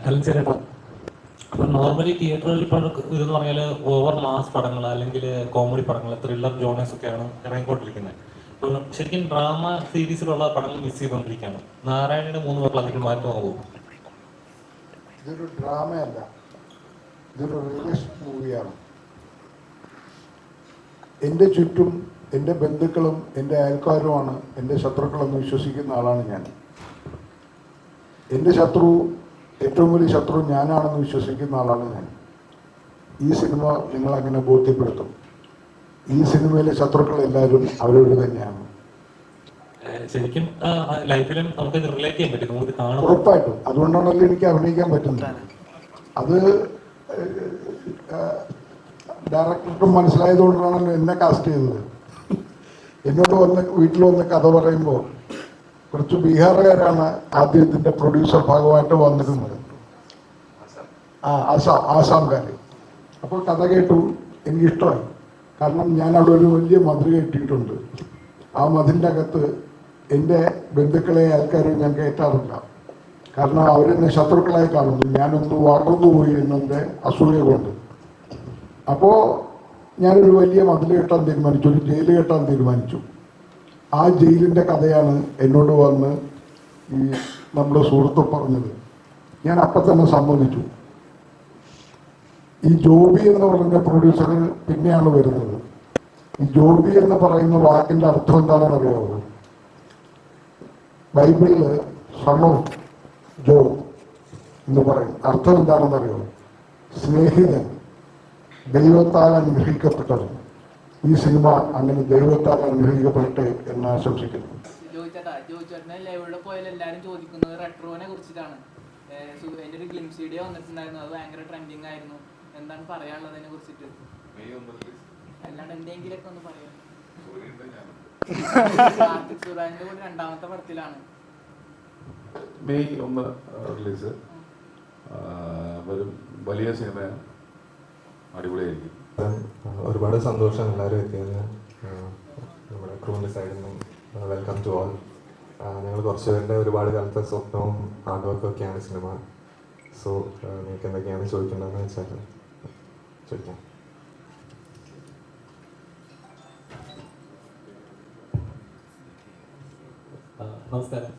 അല്ല ചേട്ടാ, അപ്പൊ നോർമലി തിയേറ്ററുകളിൽ ഇപ്പോൾ ഇതെന്ന് പറഞ്ഞാൽ ഓവർ മാസ് പടങ്ങൾ അല്ലെങ്കിൽ കോമഡി പടങ്ങൾ, ത്രില്ലർ ജോണേഴ്സ് ഒക്കെയാണ് ഇറങ്ങിക്കൊണ്ടിരിക്കുന്നത്. അപ്പോൾ ശരിക്കും ഡ്രാമ സീരീസിലുള്ള പടങ്ങൾ മിസ് ചെയ്തുകൊണ്ടിരിക്കുകയാണ്. നാരായണയുടെ 3 പേർക്ക് അതിൽ മാറ്റമാകും. ഇതൊരു ഡ്രാമയല്ല, ഇതൊരു റിയലിസ്റ്റ് മൂവിയാണ്. എൻ്റെ ചുറ്റും എൻ്റെ ബന്ധുക്കളും എൻ്റെ അയൽക്കാരുമാണ് എൻ്റെ ശത്രുക്കളെന്ന് വിശ്വസിക്കുന്ന ആളാണ് ഞാൻ. എൻ്റെ ശത്രു, ഏറ്റവും വലിയ ശത്രു ഞാനാണെന്ന് വിശ്വസിക്കുന്ന ആളാണ് ഞാൻ. ഈ സിനിമ നിങ്ങളങ്ങനെ ബോധ്യപ്പെടുത്തും. ഈ സിനിമയിലെ ശത്രുക്കൾ എല്ലാവരും അവരവർ തന്നെയാണ്. ശരിക്കും ലൈഫിലും നമുക്ക് റിലേറ്റ് ചെയ്യാൻ പറ്റും, നമുക്ക് കാണും. ഉറപ്പായിട്ടും. അതുകൊണ്ടാണല്ലോ എനിക്ക് അഭിനയിക്കാൻ പറ്റുന്നത്. അത് ഡയറക്ടർക്കും മനസ്സിലായതുകൊണ്ടാണല്ലോ എന്നെ കാസ്റ്റ് ചെയ്തത്. എന്നോട് വീട്ടിൽ വന്ന് കഥ പറയുമ്പോൾ കുറച്ച് ബീഹാറുകാരാണ് ആദ്യം ഇതിൻ്റെ പ്രൊഡ്യൂസർ ഭാഗമായിട്ട് വന്നിരുന്നത്, ആസാംകാർ. അപ്പോൾ കഥ കേട്ടു, എനിക്കിഷ്ടമായി. കാരണം ഞാൻ അവിടെ ഒരു വലിയ മതിൽ കെട്ടിയിട്ടുണ്ട്. ആ മതിലിൻ്റെ അകത്ത് എൻ്റെ ബന്ധുക്കളെ ആൾക്കാരെ ഞാൻ കയറ്റാറില്ല. കാരണം അവരെന്നെ ശത്രുക്കളായി കാണുന്നു. ഞാനൊന്ന് വളർന്നു പോയി എന്നെ അസൂയ കൊണ്ട്. അപ്പോൾ ഞാനൊരു വലിയ മതിൽ കെട്ടാൻ തീരുമാനിച്ചു, ഒരു ജയിൽ കെട്ടാൻ തീരുമാനിച്ചു. ആ ജയിലിൻ്റെ കഥയാണ് എന്നോട് വന്ന് ഈ നമ്മുടെ സുഹൃത്ത് പറഞ്ഞത്. ഞാൻ അപ്പം തന്നെ സമ്മതിച്ചു. ഈ ജോബി എന്ന് പറഞ്ഞ പ്രൊഡ്യൂസർ പിന്നെയാണ് വരുന്നത്. ഈ ജോബി എന്ന് പറയുന്ന വാക്കിൻ്റെ അർത്ഥം എന്താണെന്ന് അറിയാമോ? ബൈബിളിൽ സൺ ഓഫ് ജോബ് എന്ന് പറയും. അർത്ഥം എന്താണെന്ന് അറിയാമോ? സ്നേഹിതൻ, ദൈവത്താൽ അനുഗ്രഹിക്കപ്പെട്ടത്. ഈ സിനിമ അങ്ങനെ ദൈവത്താൽ അനുഗ്രഹിക്കപ്പെടട്ടെ എന്ന് ആശംസിക്കുന്നു. എവിടെ പോയാലും എല്ലാവരും ചോദിക്കുന്നത് റെട്രോനെ കുറിച്ചിട്ടാണ്. എൻ്റെ ഒരു ഗ്ലിംസ് വീഡിയോ വന്നിട്ടുണ്ടായിരുന്നു, അത് ഭയങ്കര ട്രെൻഡിങ് ആയിരുന്നു. എന്താണ് പറയാനുള്ളത് അതിനെ കുറിച്ചിട്ട്? അല്ലാണ്ട് എന്തെങ്കിലുമൊക്കെ ഒന്ന് പറയാം. കാർത്തിക് സുരാജിന്റെ കൂടെ 2ാമത്തെ പടത്തിലാണ്. May 1 release. വലിയ സിനിമയാണ്, അടിപൊളിയായിരിക്കും. ഒരുപാട് സന്തോഷം എല്ലാവരും എത്തിയത്. നമ്മുടെ ക്രൂവിൻ്റെ സൈഡിൽ നിന്നും വെൽക്കം ടു ഓൾ. ഞങ്ങൾ കുറച്ച് പേരുടെ ഒരുപാട് കാലത്തെ സ്വപ്നവും ഹാർഡ് വർക്കും ഒക്കെയാണ് സിനിമ. സോ നിങ്ങൾക്ക് എന്തൊക്കെയാണ് ചോദിക്കേണ്ടതെന്ന് വെച്ചാൽ ചോദിക്കാം. നമസ്കാരം.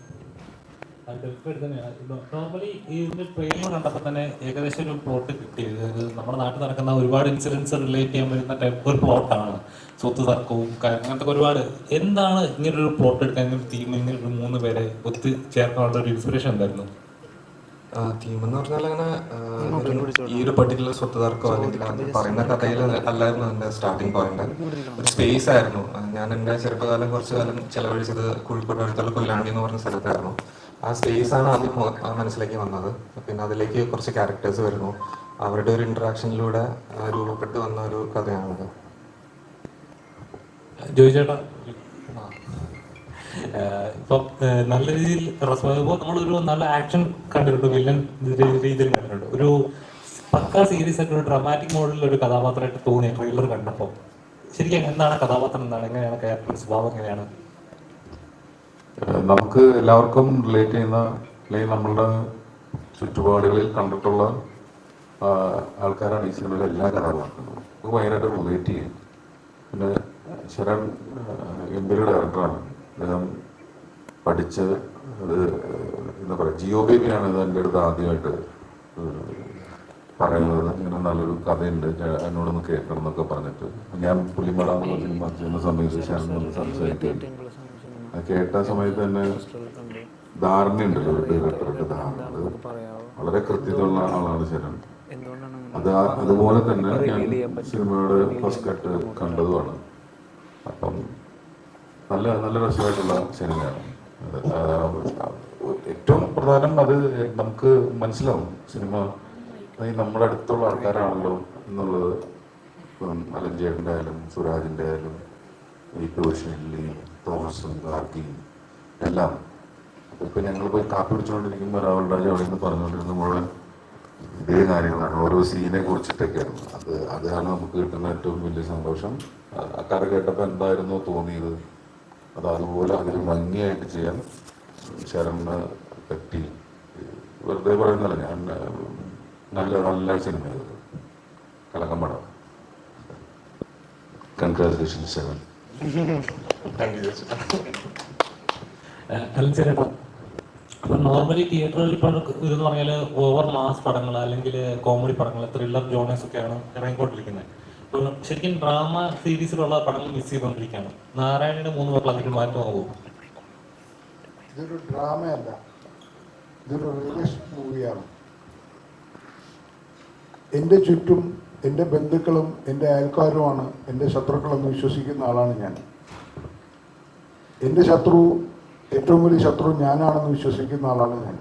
നോർമലി ഇതിന്റെ ട്രെയിലർ കണ്ടപ്പോൾ തന്നെ ഏകദേശം ഒരു പ്ലോട്ട് കിട്ടിയത് നമ്മുടെ നാട്ടിൽ നടക്കുന്ന ഒരുപാട് ഇൻസിഡൻസ് റിലേറ്റ് ചെയ്യാൻ പറ്റുന്ന ടൈപ്പ് ഒരു പ്ലോട്ടാണ്. സ്വത്ത് തർക്കവും അങ്ങനത്തെ ഒരുപാട്. എന്താണ് ഇങ്ങനൊരു പ്ലോട്ട് എടുക്കാൻ, ഇങ്ങനെ തീം, ഇങ്ങനെ 3 പേരെ ഒത്തു ചേർക്കാനുള്ള ഒരു ഇൻസ്പിറേഷൻ എന്തായിരുന്നു? തീം എന്ന് പറഞ്ഞാൽ അങ്ങനെ ഈ ഒരു പർട്ടിക്കുലർ സ്വത്ത് തർക്കമോ അല്ലെങ്കിൽ പറയുന്ന കഥയിൽ അല്ലായിരുന്നു എൻ്റെ സ്റ്റാർട്ടിങ് പോയിന്റ്. ഒരു സ്പേസ് ആയിരുന്നു. ഞാൻ എൻ്റെ ചെറുപ്പകാലം കുറച്ചു കാലം ചെലവഴിച്ചത് കോഴിക്കോട് അടുത്തുള്ള കൊല്ലാണ്ടി എന്ന് പറഞ്ഞ സ്ഥലത്തായിരുന്നു. ആ സ്പേസാണ് ആദ്യം മനസ്സിലേക്ക് വന്നത്. പിന്നെ അതിലേക്ക് കുറച്ച് ക്യാരക്ടേഴ്സ് വരുന്നു. അവരുടെ ഒരു ഇന്ററാക്ഷനിലൂടെ രൂപപ്പെട്ട് വന്ന ഒരു കഥയാണത്. ജോയി ചേട്ടാ, ഇപ്പം നല്ല രീതിയിൽ നമ്മളൊരു നല്ല ആക്ഷൻ കണ്ടിട്ടുണ്ട്, വില്ലൻ രീതിയിൽ കണ്ടിട്ടുണ്ട്. ഒരു പക്ക സീരീസ് ആയിട്ട് ഒരു ഡ്രാമാറ്റിക് മോഡിലുള്ള ഒരു കഥാപാത്രമായിട്ട് തോന്നിയ ട്രെയിലർ കണ്ടപ്പോൾ ശരിക്കും എന്താണ് കഥാപാത്രം, എന്താണ്, എങ്ങനെയാണ് ക്യാരക്ടർ സ്വഭാവം, എങ്ങനെയാണ്? നമുക്ക് എല്ലാവർക്കും റിലേറ്റ് ചെയ്യുന്ന, അല്ലെങ്കിൽ നമ്മളുടെ ചുറ്റുപാടുകളിൽ കണ്ടിട്ടുള്ള ആൾക്കാരാണ് ഈ സിനിമയിലെ എല്ലാ കഥാപാത്രങ്ങളും. നമുക്ക് ഭയങ്കരമായിട്ട് റിലേറ്റ് ചെയ്യും. പിന്നെ ശരൺ ഗംഭീര ഡയറക്ടറാണ്. അദ്ദേഹം പഠിച്ച് അത് എന്താ പറയുക, ജിയോ ബേബിയാണ് ഇത് എൻ്റെ അടുത്ത് ആദ്യമായിട്ട് പറയുന്നത്. ഇങ്ങനെ നല്ലൊരു കഥയുണ്ട്, എന്നോടൊന്ന് കേൾക്കണം എന്നൊക്കെ പറഞ്ഞിട്ട്. ഞാൻ പുലിമട എന്നുള്ള സിനിമ ചെയ്യുന്ന സമയത്ത് ശരൺ സംസാരിക്കുകയും അത് കേട്ട സമയത്ത് തന്നെ ധാരണയുണ്ടല്ലോ ഒരു ഡയറക്ടറുടെ ധാരണ. അത് വളരെ കൃത്യതയുള്ള ആളാണ് ശരൺ. അതുപോലെ തന്നെ ഞാൻ സിനിമയുടെ ഫസ്റ്റ് കട്ട് കണ്ടതുമാണ്. അപ്പം നല്ല രസമായിട്ടുള്ള സിനിമയാണ്. ഏറ്റവും പ്രധാനം അത് നമുക്ക് മനസ്സിലാവും സിനിമ നമ്മുടെ അടുത്തുള്ള ആൾക്കാരാണല്ലോ എന്നുള്ളത്. ഇപ്പം അലഞ്ചേട്ടൻ്റെ ആയാലും സുരാജിൻ്റെ ആയാലും ഈ പേഴ്സണലി തോമസും ഗാർഗിയും എല്ലാം. ഇപ്പം ഞങ്ങൾ പോയി കാപ്പി പിടിച്ചുകൊണ്ടിരിക്കുമ്പോൾ ഒരാളുടെ അവിടെ നിന്ന് പറഞ്ഞുകൊണ്ടിരുന്ന മുഴുവൻ ഇതേ കാര്യങ്ങളാണ്, ഓരോ സീനെ കുറിച്ചിട്ടൊക്കെയാണ്. അതാണ് നമുക്ക് കിട്ടുന്ന ഏറ്റവും വലിയ സന്തോഷം. ആ കഥ കേട്ടപ്പോൾ എന്തായിരുന്നോ തോന്നിയത് അതുപോലെ അതിൽ ഭംഗിയായിട്ട് ചെയ്യാൻ ശരണിന് പറ്റി. വെറുതെ പറയുന്നല്ല, ഞാൻ നല്ല സിനിമ കലക്കം പടം. Congratulation seven. അല്ല ചേട്ടാ, അപ്പൊ നോർമലി തിയേറ്ററുകളിൽ ഇപ്പോൾ ഇതെന്ന് പറഞ്ഞാൽ ഓവർ മാസ് പടങ്ങൾ അല്ലെങ്കിൽ കോമഡി പടങ്ങൾ, ത്രില്ലർ ജോണേഴ്സ് ഒക്കെയാണ് ഇറങ്ങിക്കൊണ്ടിരിക്കുന്നത്. ഇപ്പോൾ ശരിക്കും ഡ്രാമ സീരീസിലുള്ള പടങ്ങൾ മിസ് ചെയ്തുകൊണ്ടിരിക്കുകയാണ്. നാരായണയുടെ 3 മക്കൾ അതിൽ മാറ്റമാകും. ഇതൊരു ഡ്രാമയല്ല, ഇതൊരു റിയലിസ്റ്റ് മൂവിയാണ്. എൻ്റെ ചുറ്റും എൻ്റെ ബന്ധുക്കളും എൻ്റെ അയൽക്കാരുമാണ് എൻ്റെ ശത്രുക്കളെന്ന് വിശ്വസിക്കുന്ന ആളാണ് ഞാൻ. എൻ്റെ ശത്രു, ഏറ്റവും വലിയ ശത്രു ഞാനാണെന്ന് വിശ്വസിക്കുന്ന ആളാണ് ഞാൻ.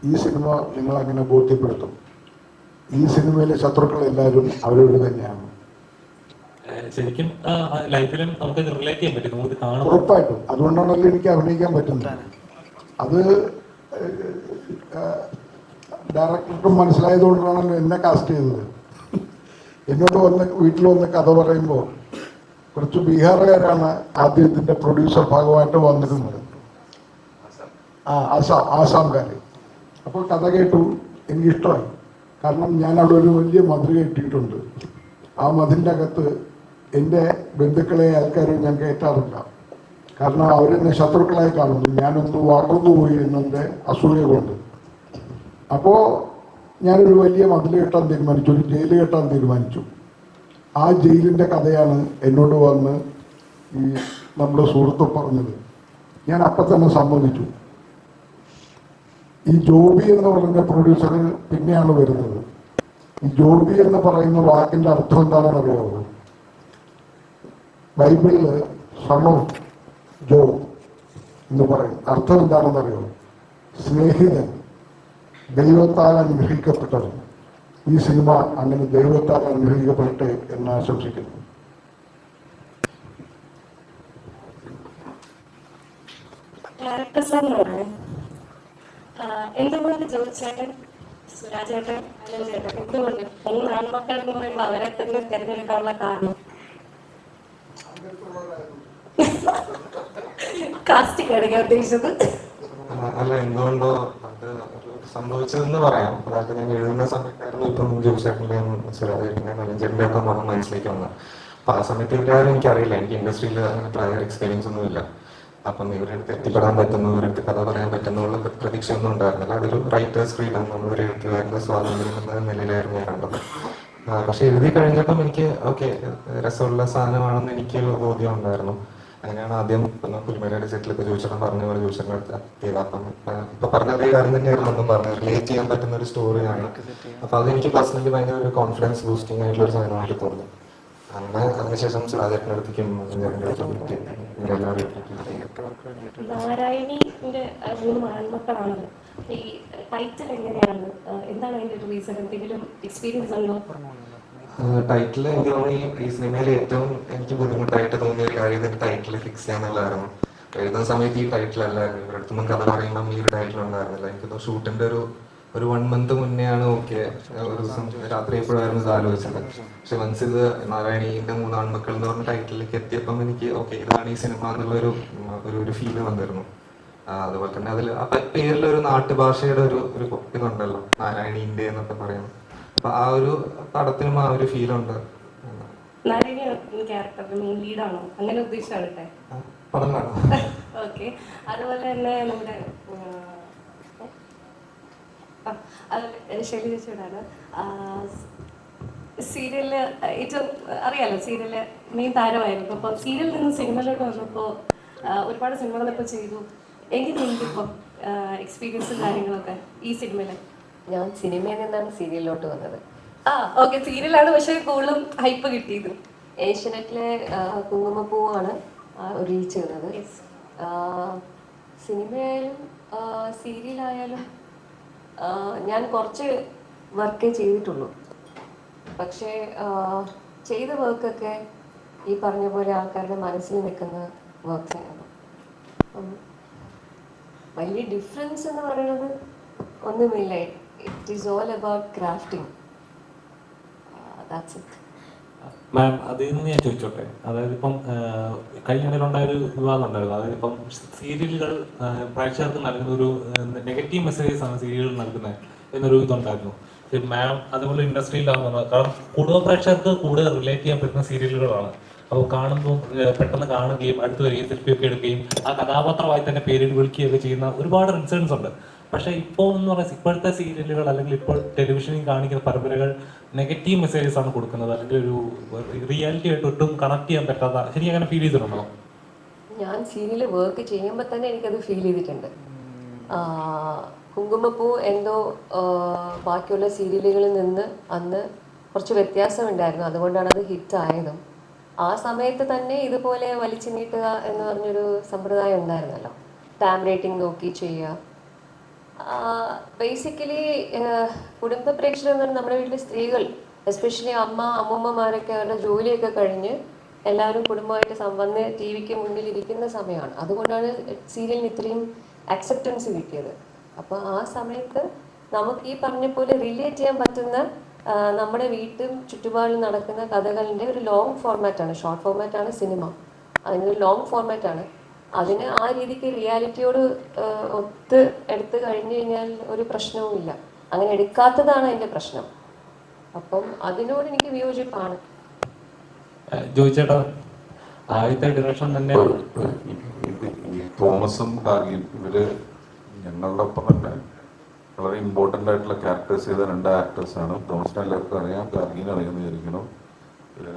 ഈ സിനിമ നിങ്ങളങ്ങനെ ബോധ്യപ്പെടുത്തും. ഈ സിനിമയിലെ ശത്രുക്കൾ എല്ലാവരും അവരവർ തന്നെയാണ്. ശരിക്കും ലൈഫിലും നമുക്ക് റിലേറ്റ് ചെയ്യാൻ പറ്റും, നമുക്ക് കാണും. ഉറപ്പായിട്ടും. അതുകൊണ്ടാണല്ലോ എനിക്ക് അഭിനയിക്കാൻ പറ്റുന്നത്. അത് ഡയറക്ടർക്കും മനസ്സിലായതുകൊണ്ടാണല്ലോ എന്നെ കാസ്റ്റ് ചെയ്തത്. എന്നോട് വീട്ടിൽ വന്ന് കഥ പറയുമ്പോൾ കുറച്ച് ബീഹാറുകാരാണ് ആദ്യം ഇതിൻ്റെ പ്രൊഡ്യൂസർ ഭാഗമായിട്ട് വന്നിരുന്നത്. ആസാംകാർ. അപ്പോൾ കഥ കേട്ടു, എനിക്കിഷ്ടമായി. കാരണം ഞാൻ അവിടെ ഒരു വലിയ മതിൽ കെട്ടിയിട്ടുണ്ട്. ആ മതിലിൻ്റെ അകത്ത് എൻ്റെ ബന്ധുക്കളെ ആൾക്കാരെ ഞാൻ കയറ്റാറില്ല. കാരണം അവരെന്നെ ശത്രുക്കളായി കാണുന്നു. ഞാനൊന്ന് വളർന്നു പോയി എന്നെ അസൂയ കൊണ്ട്. അപ്പോൾ ഞാനൊരു വലിയ മതിൽ കെട്ടാൻ തീരുമാനിച്ചു, ഒരു ജയിൽ കെട്ടാൻ തീരുമാനിച്ചു. ആ ജയിലിൻ്റെ കഥയാണ് എന്നോട് വന്ന് ഈ നമ്മുടെ സുഹൃത്ത് പറഞ്ഞത്. ഞാൻ അപ്പം തന്നെ സമ്മതിച്ചു. ഈ ജോബി എന്ന് പറഞ്ഞ പ്രൊഡ്യൂസർ പിന്നെയാണ് വരുന്നത്. ഈ ജോബി എന്ന് പറയുന്ന വാക്കിൻ്റെ അർത്ഥം എന്താണെന്ന് അറിയാമോ? ബൈബിളിൽ സൺ ഓഫ് ജോബ് എന്ന് പറയും. അർത്ഥം എന്താണെന്ന് അറിയാമോ? സ്നേഹിതൻ, ദൈവത്താൽ അനുഗ്രഹിക്കപ്പെട്ടവൻ. ഈ സിനിമ അങ്ങനെ ദൈവത്താൽ അനുഗ്രഹിക്കപ്പെടട്ടെ എന്ന് ആശംസിക്കുന്നു. എന്തുകൊണ്ട് ജോലിച്ചേട്ടൻ, സുരാജേട്ടൻ, അലഞ്ചേട്ടൻ, എന്തുകൊണ്ട് 3 ആൺമക്കൾ എന്ന് പറയുമ്പോൾ അവരെ തന്നെ തിരഞ്ഞെടുക്കാനുള്ള കാരണം? കാസ്റ്റിംഗ് ആണ് ഞാൻ ഉദ്ദേശിച്ചത്. അല്ല, എന്തുകൊണ്ടോ അത് സംഭവിച്ചതെന്ന് പറയാം. അതായത് ഞാൻ എഴുതുന്ന സമയത്തായിരുന്നു ഇപ്പം ജോലിച്ചേട്ടൻ്റെയും സുരാജേട്ടൻ്റെയും അലഞ്ചേട്ടൻ്റെ ഒക്കെ മകൻ മനസ്സിലേക്ക് വന്നത്. അപ്പൊ ആ സമയത്ത് ഇവരാരും എനിക്കറിയില്ല. എനിക്ക് ഇൻഡസ്ട്രിയിൽ അങ്ങനെ പ്രയർ എക്സ്പീരിയൻസ് ഒന്നുമില്ല. അപ്പം ഇവരുടെ അടുത്ത് എത്തിപ്പെടാൻ പറ്റുന്നു, ഇവരുടെ കഥ പറയാൻ പറ്റുന്നുള്ള പ്രതീക്ഷയൊന്നും ഉണ്ടായിരുന്നില്ല. അതൊരു റൈറ്റേഴ്സ് ഫ്രീഡം, നമ്മളൊരു എഴുത്തുകാരുടെ സ്വാതന്ത്ര്യം എന്ന നിലയിലായിരുന്നു ഞാൻ കണ്ടത്. പക്ഷെ എഴുതി കഴിഞ്ഞപ്പം എനിക്ക് ഓക്കെ, രസമുള്ള സാധനമാണെന്ന് എനിക്ക് ബോധ്യം ഉണ്ടായിരുന്നു. അങ്ങനെയാണ് ആദ്യം പുലിമേരയുടെ സെറ്റിലൊക്കെ ചോദിച്ചിട്ട് പറഞ്ഞ പോലെ ചോദിച്ചിട്ട് എത്തിയത്. അപ്പം ഇപ്പൊ പറഞ്ഞ അതേ കാര്യം തന്നെയായിരുന്നു ഒന്നും പറഞ്ഞത്. റിലേറ്റ് ചെയ്യാൻ പറ്റുന്ന ഒരു സ്റ്റോറിയാണ്. അപ്പൊ അതെനിക്ക് പേഴ്സണലി ഭയങ്കര ഒരു കോൺഫിഡൻസ് ബൂസ്റ്റിംഗ് ആയിട്ടുള്ള ഒരു സാധനമായിട്ട് തോന്നി. അങ്ങനെ അതിനുശേഷം സുരാജേട്ടൻ്റെ അടുത്തേക്കും നാരായണിന്റെ 3 ആൺമക്കളാണല്ലോ. ഈ ടൈറ്റിൽ എങ്ങനെയാണ്, എന്താണ് അതിന്റെ ഒരു റീസൺ? എന്തെങ്കിലും എക്സ്പീരിയൻസ് ഉണ്ടോ? ടൈറ്റിൽ എനിക്ക് തോന്നി ഈ സിനിമയിൽ ഏറ്റവും എനിക്ക് ബുദ്ധിമുട്ടായിട്ട് തോന്നിയ ഒരു കാര്യം ഇതിന്റെ ടൈറ്റിൽ ഫിക്സ് ചെയ്യാന്നുള്ളതായിരുന്നു. എഴുതുന്ന സമയത്ത് ഈ ടൈറ്റിൽ അല്ലായിരുന്നു. ഇവരുടെ അടുത്തൊന്നും കഥ പറയുമ്പം ഈ ഒരു ടൈറ്റിൽ ഉണ്ടായിരുന്നില്ല. എനിക്ക് ഷൂട്ടിന്റെ ഒരു 1 മന്ത് മുന്നെയാണ് ഓക്കെ, ഒരു ദിവസം രാത്രി എപ്പോഴായിരുന്നു ഇത് ആലോചിച്ചത്. പക്ഷെ വൻസ് ഇത് നാരായണീന്റെ 3 ആൺമക്കൾ എന്ന് പറഞ്ഞ ടൈറ്റിലേക്ക് എത്തിയപ്പം എനിക്ക് ഓക്കെ, ഇതാണ് ഈ സിനിമ എന്നുള്ള ഒരു ഫീല് വന്നിരുന്നു. അതുപോലെ തന്നെ അതിൽ ആ പേരിലൊരു നാട്ടുഭാഷയുടെ ഒരു ഇതുണ്ടല്ലോ, നാരായണീന്റെ എന്നൊക്കെ പറയുന്നത്. അപ്പൊ ആ ഒരു പടത്തിനും ആ ഒരു ഫീലുണ്ട്. നാരായണി ക്യാരക്ടറിന്റെ മെയിൻ ലീഡാണോ? അങ്ങനെ ഉദ്ദേശിച്ചാണ് പടം കാണാം. ഓക്കെ. അതുപോലെ തന്നെ നമ്മുടെ ശൈലജ ചേച്ചിയോടാണ്. സീരിയലില് ഏറ്റവും അറിയാലോ, സീരിയല് മെയിൻ താരമായിരുന്നു. അപ്പോൾ സീരിയലിൽ നിന്ന് സിനിമയിലോട്ട് വന്നപ്പോൾ ഒരുപാട് സിനിമകളിപ്പോൾ ചെയ്തു. എങ്ങനെയുണ്ട് ഇപ്പോൾ എക്സ്പീരിയൻസും കാര്യങ്ങളൊക്കെ ഈ സിനിമയില്? ഞാൻ സിനിമയിൽ നിന്നാണ് സീരിയലിലോട്ട് വന്നത്. ഓക്കെ, സീരിയലാണ് പക്ഷേ കൂടുതലും ഹൈപ്പ് കിട്ടിയത്. ഏഷ്യനെറ്റിലെ കുങ്കുമപ്പൂവാണ് റീച്ച് ചെയ്യുന്നത്. സിനിമയായാലും സീരിയലായാലും ഞാൻ കുറച്ച് വർക്കേ ചെയ്തിട്ടുള്ളൂ. പക്ഷേ ചെയ്ത വർക്കൊക്കെ ഈ പറഞ്ഞ പോലെ ആൾക്കാരുടെ മനസ്സിൽ നിൽക്കുന്ന വർക്ക്സാണ്. വലിയ ഡിഫറൻസ് എന്ന് പറയുന്നത് ഒന്നുമില്ല. It is all about crafting. That's it. Ma'am അതിൽ നിന്ന് ഞാൻ ചോദിച്ചോട്ടെ, അതായത് ഇപ്പം കഴിഞ്ഞിടയിലുണ്ടായൊരു വിവാദം ഉണ്ടായിരുന്നു. അതായത് ഇപ്പം സീരിയലുകൾ പ്രേക്ഷകർക്ക് നൽകുന്ന ഒരു നെഗറ്റീവ് മെസ്സേജസ് ആണ് സീരിയലുകൾ നൽകുന്നത് എന്നൊരു ഇതുണ്ടായിരുന്നു. മാം അതുപോലെ ഇൻഡസ്ട്രിയിലാവുന്നത് കാരണം കുടുംബ പ്രേക്ഷകർക്ക് കൂടുതൽ റിലേറ്റ് ചെയ്യാൻ പറ്റുന്ന സീരിയലുകളാണ്. അപ്പോൾ കാണുമ്പോൾ പെട്ടെന്ന് കാണുകയും അടുത്ത് വരികയും സെൽഫിയൊക്കെ എടുക്കുകയും ആ കഥാപാത്രമായി തന്നെ പേരിൽ വിളിക്കുകയൊക്കെ ചെയ്യുന്ന ഒരുപാട് ഇൻസിഡൻസ് ഉണ്ട്. പക്ഷേ ഇപ്പോൾ എന്ന് പറയുന്നത് ഇപ്പോഴത്തെ സീരിയലുകൾ അല്ലെങ്കിൽ ഇപ്പോൾ ടെലിവിഷനിൽ കാണിക്കുന്ന പരമ്പരകൾ നെഗറ്റീവ് മെസ്സേജസ് ആണ് കൊടുക്കുന്നത്, അല്ലെങ്കിൽ ഒരു റിയാലിറ്റി ആയിട്ട് ഒട്ടും കണക്ട് ചെയ്യാൻ പറ്റാത്ത, ശരി അങ്ങനെ ഫീൽ ചെയ്തിട്ടുണ്ടോ? ഞാൻ സീരിയൽ വർക്ക് ചെയ്യുമ്പോൾ തന്നെ എനിക്കത് ഫീൽ ചെയ്തിട്ടുണ്ട്. കുങ്കുമപ്പൂ എന്തോ ബാക്കിയുള്ള സീരിയലുകളിൽ നിന്ന് അന്ന് കുറച്ച് വ്യത്യാസമുണ്ടായിരുന്നു, അതുകൊണ്ടാണ് അത് ഹിറ്റായതും. ആ സമയത്ത് തന്നെ ഇതുപോലെ വലിച്ചു നീട്ടുക എന്ന് പറഞ്ഞൊരു സമ്പ്രദായം ഉണ്ടായിരുന്നല്ലോ, ടാം റേറ്റിംഗ് നോക്കി ചെയ്യുക. ബേസിക്കലി കുടുംബ പ്രേക്ഷകർ എന്ന് പറഞ്ഞാൽ നമ്മുടെ വീട്ടിലെ സ്ത്രീകൾ, എസ്പെഷ്യലി അമ്മൂമ്മമാരൊക്കെ അവരുടെ ജോലിയൊക്കെ കഴിഞ്ഞ് എല്ലാവരും കുടുംബമായിട്ട് വന്ന് ടി വിക്ക് മുന്നിൽ ഇരിക്കുന്ന സമയമാണ്. അതുകൊണ്ടാണ് സീരിയലിന് ഇത്രയും അക്സെപ്റ്റൻസ് കിട്ടിയത്. അപ്പോൾ ആ സമയത്ത് നമുക്ക് ഈ പറഞ്ഞ പോലെ റിലേറ്റ് ചെയ്യാൻ പറ്റുന്ന നമ്മുടെ വീട്ടും ചുറ്റുപാടിൽ നടക്കുന്ന കഥകളുടെ ഒരു ലോങ് ഫോർമാറ്റാണ്, ഷോർട്ട് ഫോർമാറ്റാണ് സിനിമ. അതിനൊരു ലോങ് ഫോർമാറ്റാണ്. അതിന് ആ രീതിക്ക് റിയാലിറ്റിയോട് ഒത്ത് എടുത്തു കഴിഞ്ഞു കഴിഞ്ഞാൽ ഒരു പ്രശ്നവുമില്ല. അങ്ങനെ എടുക്കാത്തതാണ് അതിൻ്റെ പ്രശ്നം. അപ്പം അതിനോട് എനിക്ക് വിയോജിപ്പാണ്. ചോദിച്ചേട്ടാ, ആദ്യത്തെ ഡിറക്ഷൻ തന്നെ ഈ തോമസും ഗാർഗിയും ഇവര് ഞങ്ങളുടെ ഒപ്പം തന്നെ വളരെ ഇമ്പോർട്ടൻ്റ് ആയിട്ടുള്ള ക്യാരക്ടേഴ്സ് ചെയ്ത 2 ആക്ടേഴ്സാണ്. തോമസിനെ എല്ലാവർക്കും അറിയാം, ഗാർഗിനെ അറിയാമെന്ന് വിചാരിക്കണം.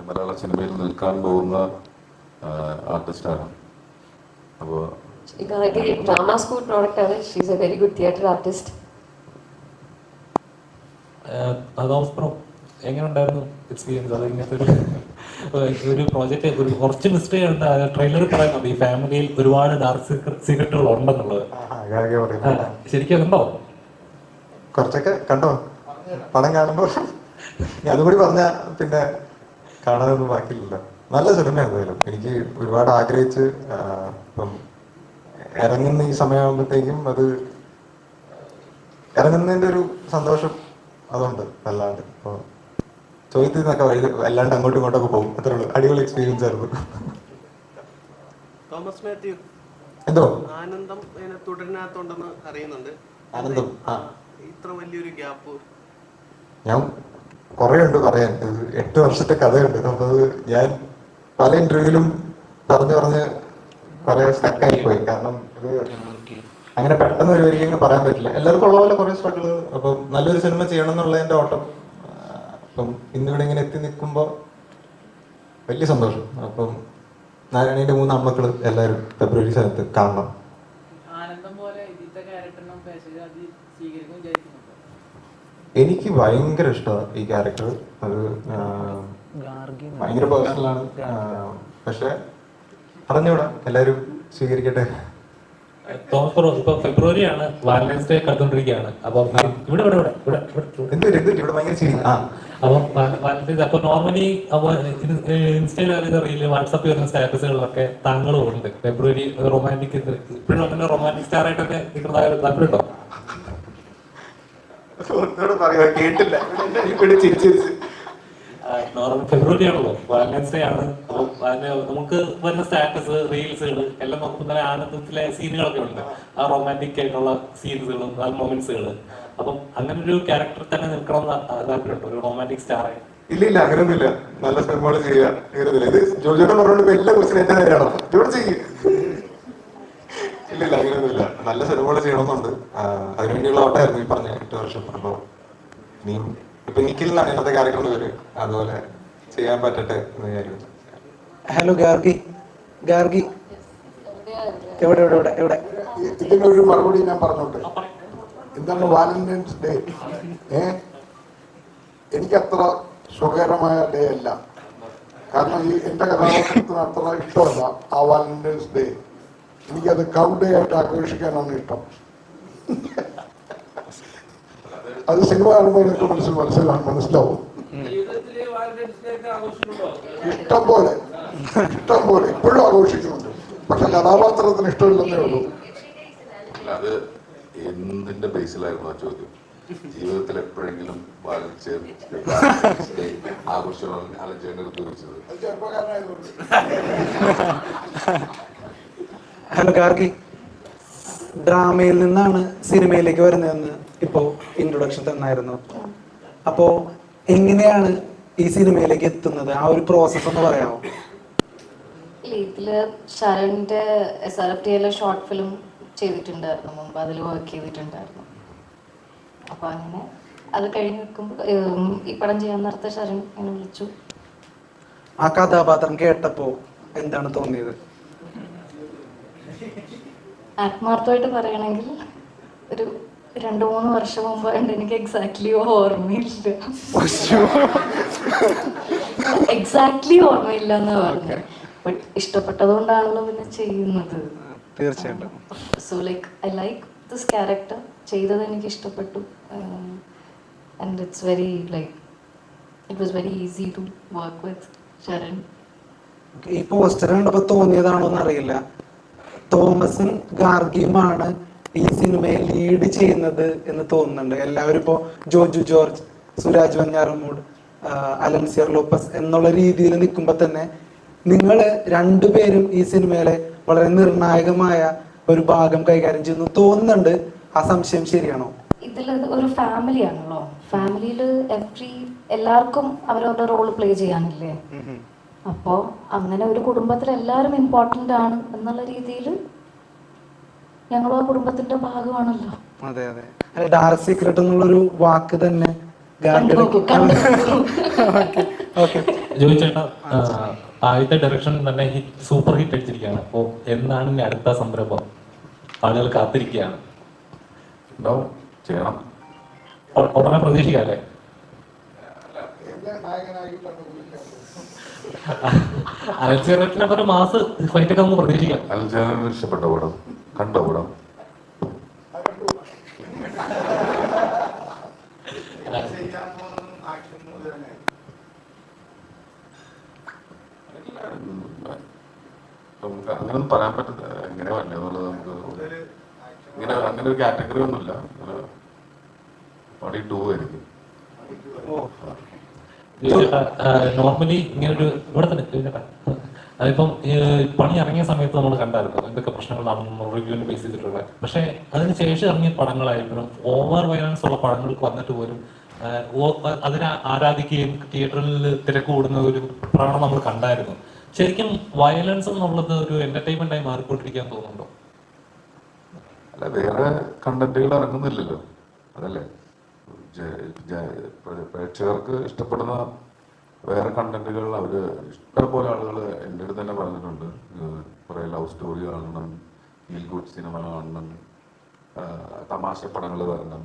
മലയാള സിനിമയിൽ നിൽക്കാൻ പോകുന്ന ആർട്ടിസ്റ്റാണ്. അപ്പോൾ ഡ്രാമ സ്കൂൾ പ്രോഡക്റ്റ് ആണ്. She's A very good theatre artist. എങ്ങനെ ഉണ്ടായിരുന്നു എക്സ്പീരിയൻസ്? അത് ഇങ്ങനത്തെ ഒരു പ്രോജക്റ്റ് ഒരു കുറച്ച് മിസ്റ്റേക്ക് ഉണ്ട്. ട്രെയിലറിൽ പറയുന്നുണ്ട് ഈ ഫാമിലിയിൽ ഒരുപാട് ഡാർക്ക് സീക്രട്ടുകൾ ഉണ്ടെന്നുള്ളത്. ശരിക്കും അതുണ്ടോ? കുറച്ചൊക്കെ കണ്ടോ പടം കാണുമ്പോൾ? അതുകൂടി പറഞ്ഞ പിന്നെ കാണാനൊന്നും ബാക്കിയില്ലല്ലോ. നല്ല സിനിമ എന്തായാലും എനിക്ക് ഒരുപാട് ആഗ്രഹിച്ച് ഇപ്പം ഇറങ്ങുന്ന ഈ സമയമാകുമ്പോഴത്തേക്കും അത് ഇറങ്ങുന്നതിൻ്റെ ഒരു സന്തോഷം അതുണ്ട്. അല്ലാണ്ട് ഇപ്പോൾ ചോദ്യത്തിൽ നിന്നൊക്കെ അല്ലാണ്ട് അങ്ങോട്ടും ഇങ്ങോട്ടൊക്കെ പോകും. അത്രേ ഉള്ളൂ. അടിപൊളി എക്സ്പീരിയൻസ് ആയിരുന്നു. തോമസ് മാത്യു എന്തോ ആനന്ദം തുടരിനകത്തുണ്ടെന്ന് അറിയുന്നുണ്ട്. ആനന്ദം ഇത്ര വലിയൊരു ഗ്യാപ്പ് ഞാൻ കുറേ ഉണ്ട് പറയാൻ. 8 വർഷത്തെ കഥയുണ്ട്. അപ്പോൾ അത് ഞാൻ പല ഇന്റർവ്യൂവിലും പറഞ്ഞ് കുറെ സ്റ്റക്കായി പോയി. കാരണം ഇത് അങ്ങനെ പെട്ടെന്ന് ഒരു വരികയെന്ന് പറയാൻ പറ്റില്ല. എല്ലാവർക്കും ഉള്ള പോലെ കുറെ സ്ട്രഗിൾ. അപ്പം നല്ലൊരു സിനിമ ചെയ്യണം എന്നുള്ളതിൻ്റെ ഓട്ടം. അപ്പം ഇന്നിവിടെ ഇങ്ങനെ എത്തി നിൽക്കുമ്പോൾ വലിയ സന്തോഷം. അപ്പം നാരായണീൻ്റെ 3 ആൺമക്കൾ എല്ലാവരും ഫെബ്രുവരി 7 കാണണം. എനിക്ക് ഭയങ്കര ഇഷ്ടമാണ് ഈ ക്യാരക്ടർ. അത് ഭയങ്കര പേഴ്സണലാണ്. പക്ഷെ അറിഞ്ഞൂടാ, എല്ലാവരും സ്വീകരിക്കട്ടെ. തോമസ് ബ്രോ, ഇപ്പൊ ഫെബ്രുവരിയാണ്, വാലന്റൈൻസ് ഡേ കണ്ടുകൊണ്ടിരിക്കുകയാണ്. അപ്പൊ ഇവിടെ ഭയങ്കര ശരി. അപ്പം വാലന്റൈൻസ് അപ്പൊ നോർമലി ഇൻസ്റ്റയിലും റീല് വാട്സാപ്പിൽ വരുന്ന സ്റ്റാറ്റസുകളിലൊക്കെ താങ്കളും ഉണ്ട്. ഫെബ്രുവരി റൊമാൻറ്റിക്, ഇപ്പോഴും അങ്ങനെ റൊമാൻറ്റിക് സ്റ്റാർ ആയിട്ടൊക്കെ കിട്ടുന്നതായ താല്പര്യമുണ്ടോ? കേട്ടില്ല. ഫെബ്രുവരി ആണല്ലോ, വാലന്റൈൻസ് ഡേ ആണ്. നമുക്ക് വരുന്ന സ്റ്റാറ്റസ്, റീൽസുകൾ എല്ലാം നോക്കുമ്പോൾ തന്നെ ആനന്ദത്തിലെ സീനുകളൊക്കെ ഉണ്ട്. ആ റൊമാൻറ്റിക് ആയിട്ടുള്ള സീൻസുകളും ആ മൊമെന്റ്സുകള്. അപ്പം അങ്ങനെ ഒരു ക്യാരക്ടർ തന്നെ നിൽക്കണം താല്പര്യമുണ്ടോ, ഒരു റൊമാൻറ്റിക് സ്റ്റാർ ആയി? ഇല്ല, അങ്ങനെയൊന്നുമില്ല. നല്ല സിനിമകൾ ചെയ്യുക. ഇത് ജോജോടെ പറഞ്ഞോണ്ട് എല്ലാ ക്വസ്റ്റിനും എന്റെ നേരെയാണോ ഇവിടെ ചെയ്യും? ഇല്ല, അങ്ങനെയൊന്നുമില്ല. നല്ല സിനിമകൾ ചെയ്യണമെന്നുണ്ട്. അതിനുവേണ്ടിയുള്ള ഓട്ടമായിരുന്നു ഈ പറഞ്ഞ 8 വർഷം. അപ്പോൾ ഇപ്പൊ നിഖിലിനാണ് ഇന്നത്തെ ക്യാരക്ടറിന് പേര്. അതുപോലെ ചെയ്യാൻ പറ്റട്ടെ എന്ന് വിചാരിക്കുന്നു. ഹലോ ഗാർഗി എവിടെ ഇതിനൊരു മറുപടി ഞാൻ പറഞ്ഞോട്ടെ. എന്താണ് വാലന്റൈൻസ് ഡേ? എനിക്കത്ര സുഖകരമായ ഡേ അല്ല. കാരണം എൻ്റെ കഥാപാത്രത്തിന് അത്ര ഇഷ്ടമല്ല ആ വാലന്റൈൻസ് ഡേ. എനിക്കത് കൗ ഡേ ആയിട്ട് ആഘോഷിക്കാനാണ് ഇഷ്ടം. അത് സിനിമ കാണുമ്പോൾ എനിക്ക് മനസ്സിലാവും. ഇഷ്ടം പോലെ ഇപ്പോഴും ആഘോഷിക്കുന്നുണ്ട്. പക്ഷെ കഥാപാത്രത്തിന് ഇഷ്ടമില്ലെന്നേ ഉള്ളൂ. അത് എന്തിന്റെ ബേസിലായിരുന്നു ആ ചോദ്യം? ജീവിതത്തിൽ എപ്പോഴെങ്കിലും ആഘോഷമാണ് അലഞ്ചേട്ടൻ്റെ അടുത്ത് ചോദിച്ചത്. ചെറുപ്പക്കാരനായതുകൊണ്ട് ഹലോ ഗാർഗി, ഡ്രാമയിൽ നിന്നാണ് സിനിമയിലേക്ക് വരുന്നതെന്ന് ഇപ്പോൾ ഇൻട്രൊഡക്ഷൻ തന്നായിരുന്നു. അപ്പോൾ എങ്ങനെയാണ് ഈ സിനിമയിലേക്ക് എത്തുന്നത്, ആ ഒരു പ്രോസസ്സ് ഒന്ന് പറയാമോ? ഇതില് ശരണിന്റെ SRFTയിലെ ഷോർട്ട് ഫിലിം ചെയ്തിട്ടുണ്ടായിരുന്നു മുമ്പ്, അതിൽ വർക്ക് ചെയ്തിട്ടുണ്ടായിരുന്നു. അപ്പൊ അങ്ങനെ അത് കഴിഞ്ഞ് നിൽക്കുമ്പോൾ ഈ പടം ചെയ്യാൻ നേരത്തെ ശരൺ എന്നെ വിളിച്ചു. ആ കഥാപാത്രം കേട്ടപ്പോൾ എന്താണ് തോന്നിയത്? ആത്മാർത്ഥമായിട്ട് പറയണമെങ്കിൽ ഒരു 2-3 വർഷം മുമ്പായിട്ട് എനിക്ക് എക്സാക്ട്ലി ഓർമ്മയില്ല. എക്സാക്ട്ലി ഓർമ്മയില്ല എന്ന് പറഞ്ഞു. ബട്ട് ഇഷ്ടപ്പെട്ടതുകൊണ്ടാണല്ലോ പിന്നെ ചെയ്യുന്നത്. തീർച്ചയായിട്ടും. So I like this character. ചെയ്തത് എനിക്ക് ഇഷ്ടപ്പെട്ടു. And it was very easy to work with Sharan. ഈ പോസ്റ്റർ കണ്ടപ്പോൾ തോന്നിയതാണോ എന്നറിയില്ല, തോമസും ഗാർഗിയുമാണ് ഈ സിനിമയെ ലീഡ് ചെയ്യുന്നത് എന്ന് തോന്നുന്നുണ്ട്. എല്ലാവരും ഇപ്പോൾ ജോജു ജോർജ്, സുരാജ് വെഞ്ഞാറമൂട്, അലൻസിയർ ലോപ്പസ് എന്നുള്ള രീതിയിൽ നിൽക്കുമ്പോൾ തന്നെ നിങ്ങൾ രണ്ടുപേരും ഈ സിനിമയിലെ വളരെ നിർണായകമായ ഒരു ഭാഗം കൈകാര്യം ചെയ്യുന്നു തോന്നുന്നുണ്ട്. ആ സംശയം ശരിയാണോ? ഇതിൽ ഒരു ഫാമിലി ആണല്ലോ. ഫാമിലിയിൽ എല്ലാവർക്കും അവരവരുടെ റോൾ പ്ലേ ചെയ്യാനില്ലേ. അപ്പോൾ അങ്ങനെ ഒരു കുടുംബത്തിൽ എല്ലാവരും ഇമ്പോർട്ടൻ്റ് ആണ് എന്നുള്ള രീതിയിൽ ഞങ്ങളും ആ കുടുംബത്തിന്റെ ഭാഗമാണല്ലോ. അതെ അതെ. ഡാർക്ക് സീക്രട്ട് എന്നുള്ളൊരു വാക്ക് തന്നെ ചോദിച്ചേട്ടാ, ആദ്യത്തെ ഡയറക്ഷൻ തന്നെ സൂപ്പർ ഹിറ്റ് അടിച്ചിരിക്കുകയാണ്. അപ്പോൾ എന്നാണ് ഇനി അടുത്ത സംരംഭം? ആളുകൾ കാത്തിരിക്കുകയാണ്. ഉണ്ടാവും, ചെയ്യണം. ഉടനെ പ്രതീക്ഷിക്കാല്ലേ? എന്നെ നായകനായിട്ടാണ് വിളിക്കുന്നത്. അലൻസിയറിനെ ഒരു മാസ് ഫൈറ്റ് ഒക്കെ നമുക്ക് പ്രതീക്ഷിക്കാം. അലഞ്ചേട്ടന് ഇഷ്ടപ്പെട്ട പടം, കണ്ടോ പടം? നമുക്ക് അങ്ങനെയൊന്നും പറയാൻ പറ്റില്ല, എങ്ങനെ വല്ല എന്നുള്ളത്. നമുക്ക് ഇങ്ങനെ അങ്ങനെ ഒരു കാറ്റഗറി ഒന്നുമില്ല. പടി 2 ആയിരിക്കും. നോർമലി ഇങ്ങനെ ഒരു ഇവിടെ തന്നെ ചോദിച്ചേട്ടാ, അതിപ്പം പണി ഇറങ്ങിയ സമയത്ത് നമ്മൾ കണ്ടായിരുന്നു എന്തൊക്കെ പ്രശ്നങ്ങളാണെന്ന് റിവ്യൂവിന് ബേസ് ചെയ്തിട്ടുള്ളത്. പക്ഷെ അതിന് ശേഷം ഇറങ്ങിയ പടങ്ങളായിരുന്നു ഓവർ വയലൻസ് ഉള്ള പടങ്ങൾക്ക് വന്നിട്ട് പോലും അതിനെ ആരാധിക്കുകയും തിയേറ്ററിൽ തിരക്ക് കൂടുന്ന ഒരു പ്രവണത നമ്മൾ കണ്ടായിരുന്നു. ശരിക്കും വയലൻസ് എന്നുള്ളത് ഒരു എന്റർടൈൻമെന്റ് ആയി മാറിക്കൊണ്ടിരിക്കാൻ തോന്നുന്നുണ്ടോ? അല്ല, വേറെ കണ്ടന്റുകൾ ഇറങ്ങുന്നില്ലല്ലോ, അതല്ലേ പ്രേക്ഷകർക്ക് ഇഷ്ടപ്പെടുന്ന വേറെ കണ്ടന്റുകൾ. അവര് ഇഷ്ടംപോലെ ആളുകൾ എൻ്റെ അടുത്ത് തന്നെ പറഞ്ഞിട്ടുണ്ട്, കുറെ ലവ് സ്റ്റോറി കാണണം, ഫീൽ ഗുഡ് സിനിമ കാണണം, തമാശ പടങ്ങൾ വരണം.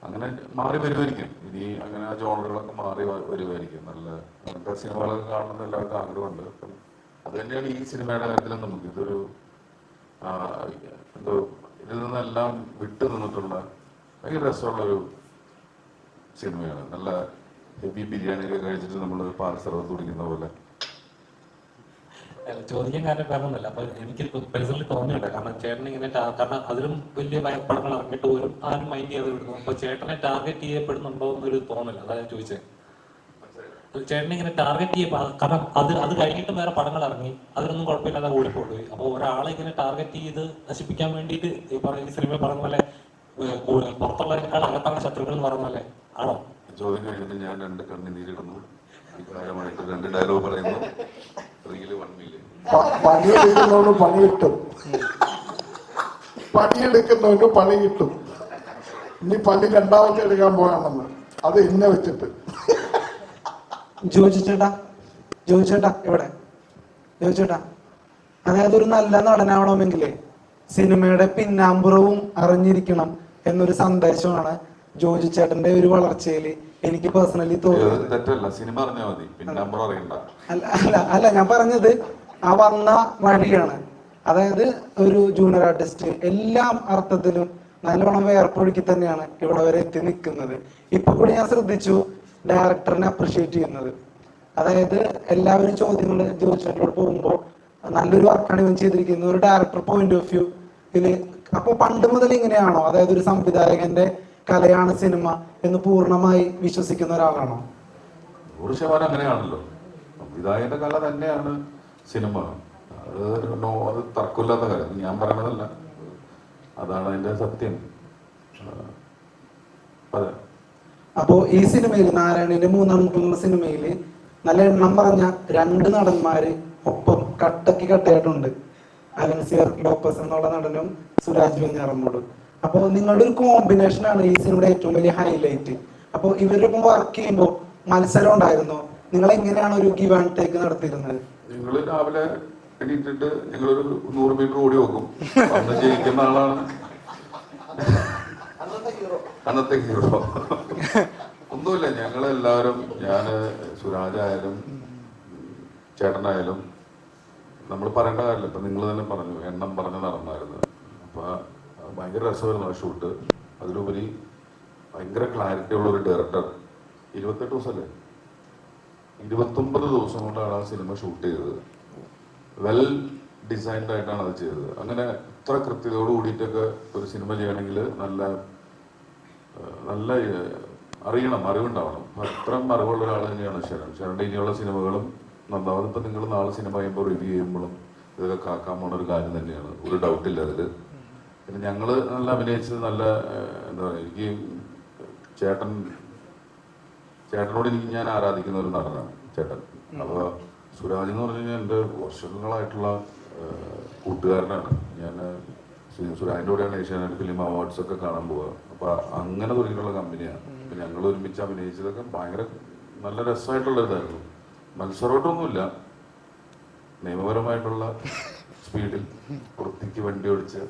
അങ്ങനെ മാറി വരുമായിരിക്കും ഇനി. അങ്ങനെ ആ ജോണറുകളൊക്കെ മാറി വരുമായിരിക്കും. അങ്ങനത്തെ സിനിമകളൊക്കെ കാണണമെന്ന് എല്ലാവർക്കും ആഗ്രഹമുണ്ട്. അപ്പം അത് തന്നെയാണ് ഈ സിനിമയുടെ കാര്യത്തിലും നമുക്ക് ഇതൊരു എന്തോ ഇതിൽ നിന്നെല്ലാം വിട്ടു നിന്നിട്ടുള്ള ഭയങ്കര രസമുള്ളൊരു സിനിമയാണ്. നല്ല ഹെവി ബിരിയാണിയൊക്കെ കഴിച്ചിട്ട് നമ്മൾ പാൽസർവത്ത് കുടിക്കുന്ന പോലെ. ചോദിക്കാൻ കാരണമൊന്നുമില്ല. അപ്പൊ എനിക്ക് പേഴ്സണലി തോന്നിയില്ല. കാരണം ചേട്ടൻ ഇങ്ങനെ കാരണം അതിലും വലിയ പടങ്ങൾ ഇറങ്ങിയിട്ട് പോലും ആരും മൈൻഡ് ചെയ്ത് വിടുന്നു. അപ്പൊ ചേട്ടനെ ടാർഗറ്റ് ചെയ്യപ്പെടുന്നുണ്ടോ എന്നൊരു തോന്നില്ല. അതാ ഞാൻ ചോദിച്ചത്. ചേട്ടനെ ഇങ്ങനെ ടാർഗറ്റ് ചെയ്യപ്പോ, കാരണം അത് കഴിഞ്ഞിട്ടും വേറെ പടങ്ങൾ ഇറങ്ങി, അതിനൊന്നും കുഴപ്പമില്ലാതെ ഓടിപ്പോയി. അപ്പൊ ഒരാളെ ഇങ്ങനെ ടാർഗറ്റ് ചെയ്ത് നശിപ്പിക്കാൻ വേണ്ടിയിട്ട് ഈ സിനിമ പറഞ്ഞ പോലെ പുറത്തുള്ളതിനേക്കാൾ അകത്താണ് ശത്രുക്കൾ എന്ന് പറഞ്ഞ പോലെ ആണോ? ചോദ്യം കഴിഞ്ഞിട്ട് ഞാൻ 2 കണ്ണുനീരിടുന്നു, വികാരമായിട്ട് 2 ഡയലോഗ് പറയുന്നു. Reel 1 million. പണിയെടുക്കുന്നവന് പണി കിട്ടും, പണിയെടുക്കുന്നവന് പണി കിട്ടും. ഇനി പണി 2ാമത്തെ എടുക്കാൻ പോകാണെന്ന് അത് എന്നെ വെച്ചിട്ട്. ജോജിച്ചേട്ടാ ഇവിടെ ജോജിച്ചേട്ടാ, അതായത് ഒരു നല്ല നടനാവണമെങ്കിലേ സിനിമയുടെ പിന്നാമ്പുറവും അറിഞ്ഞിരിക്കണം എന്നൊരു സന്ദേശമാണ് ജോജി ചേട്ടന്റെ ഒരു വളർച്ചയിൽ എനിക്ക് പേഴ്സണലി തോന്നുന്നത്. അല്ല ഞാൻ പറഞ്ഞത് ആ വന്ന വഴിയാണ്. അതായത് ഒരു ജൂനിയർ ആർട്ടിസ്റ്റ് എല്ലാ അർത്ഥത്തിലും നല്ലോണം വേർപ്പൊഴുക്കി തന്നെയാണ് ഇവിടെ വരെ എത്തി നിൽക്കുന്നത്. ഇപ്പൊ കൂടി ഞാൻ ശ്രദ്ധിച്ചു ഡയറക്ടറിനെ അപ്രിഷിയേറ്റ് ചെയ്യുന്നത്. അതായത് എല്ലാവരും ചോദ്യങ്ങൾ ജോജി ചേട്ടനോട് പോകുമ്പോൾ നല്ലൊരു വർക്കാണ് ഇവൻ ചെയ്തിരിക്കുന്നത് ഒരു ഡയറക്ടർ പോയിന്റ് ഓഫ് വ്യൂ ഇതില്. അപ്പൊ പണ്ട് മുതൽ ഇങ്ങനെയാണോ? അതായത് ഒരു സംവിധായകന്റെ കലയാണ് സിനിമ എന്ന് പൂർണ്ണമായി വിശ്വസിക്കുന്ന ഒരാളാണോ? 100% അങ്ങനെയാണല്ലോ. സംവിധായകന്റെ കല തന്നെയാണ് സിനിമ. അത് തർക്കമില്ലാത്ത കാര്യം, ഞാൻ പറയണതല്ല, അതാണ് അതിന്റെ സത്യം. അതെ. അപ്പോ ഈ സിനിമയിൽ, നാരായണന്റെ മൂന്നാം നൂറ്റാണ്ടുള്ള സിനിമയില് നല്ല എണ്ണം പറഞ്ഞ 2 നടന്മാര് ഒപ്പം കട്ടയായിട്ടുണ്ട്. അലൻസിയർ ലോപ്പസ് എന്നുള്ള നടനും സുരാജ് വെഞ്ഞാറമ്മൂടും. അപ്പോൾ നിങ്ങളുടെ ഒരു കോമ്പിനേഷൻ ആണ് ഈ സിനിമയുടെ ഏറ്റവും വലിയ ഹൈലൈറ്റ്. അപ്പോൾ ഇവരൊപ്പം വർക്ക് ചെയ്യുമ്പോൾ മത്സരം ഉണ്ടായിരുന്നോ? നിങ്ങൾ എങ്ങനെയാണ് ഒരു ഗിവ് ആൻഡ് ടേക്ക് നടത്തിയിരുന്നത്? നിങ്ങൾ രാവിലെ എണീറ്റിട്ട് ഞങ്ങളൊരു 100 മീറ്റർ ഓടി നോക്കും, അന്ന് ജയിക്കുന്ന ആളാണ് അന്നത്തെ ഹീറോ. ഒന്നുമില്ല, ഞങ്ങളെല്ലാവരും, ഞാൻ സുരാജായാലും ചേട്ടനായാലും നമ്മൾ പറയേണ്ട കാര്യമില്ല. ഇപ്പം നിങ്ങൾ തന്നെ പറഞ്ഞു, എണ്ണം പറഞ്ഞ് നടന്നായിരുന്നു. അപ്പോൾ ഭയങ്കര രസമായിരുന്നു ആ ഷൂട്ട്. അതിലുപരി ഭയങ്കര ക്ലാരിറ്റി ഉള്ള ഒരു ഡയറക്ടർ. 28 ദിവസമല്ലേ, 29 ദിവസം കൊണ്ടാണ് ആ സിനിമ ഷൂട്ട് ചെയ്തത്. വെൽ ഡിസൈൻഡ് ആയിട്ടാണ് അത് ചെയ്തത്. അങ്ങനെ ഇത്ര കൃത്യതയോട് കൂടിയിട്ടൊക്കെ ഒരു സിനിമ ചെയ്യണമെങ്കിൽ നല്ല അറിവുണ്ടാവണം. അത്രയും അറിവുള്ള ഒരാൾ തന്നെയാണ് ശരണിന്റെ ഇനിയുള്ള സിനിമകളും നന്നാവും. ഇപ്പം നിങ്ങൾ നാളെ സിനിമ ചെയ്യുമ്പോൾ റിവ്യൂ ചെയ്യുമ്പോഴും ഇതൊക്കെ കാക്കാൻ പോണ ഒരു കാര്യം തന്നെയാണ്, ഒരു ഡൗട്ടില്ല അതിൽ. പിന്നെ ഞങ്ങൾ നല്ല അഭിനയിച്ചത് നല്ല എന്താ പറയുക, എനിക്ക് ചേട്ടനോട് ഞാൻ ആരാധിക്കുന്ന ഒരു നടനാണ് ചേട്ടൻ. അപ്പോൾ സുരാജ് എന്ന് പറഞ്ഞു കഴിഞ്ഞാൽ എൻ്റെ വർഷങ്ങളായിട്ടുള്ള കൂട്ടുകാരനാണ്. ഞാൻ സുരാജിൻ്റെ കൂടെയാണ് ഏഷ്യാനെറ്റ് ഫിലിം അവാർഡ്സ് ഒക്കെ കാണാൻ പോവുക. അപ്പോൾ അങ്ങനെ തുടങ്ങിയിട്ടുള്ള കമ്പനിയാണ്. അപ്പം ഞങ്ങൾ ഒരുമിച്ച് അഭിനയിച്ചതൊക്കെ ഭയങ്കര നല്ല രസമായിട്ടുള്ളതായിരുന്നു. മത്സരമായിട്ടൊന്നുമില്ല, നിയമപരമായിട്ടുള്ള സ്പീഡിൽ വൃത്തിക്ക് വണ്ടി ഓടിച്ച്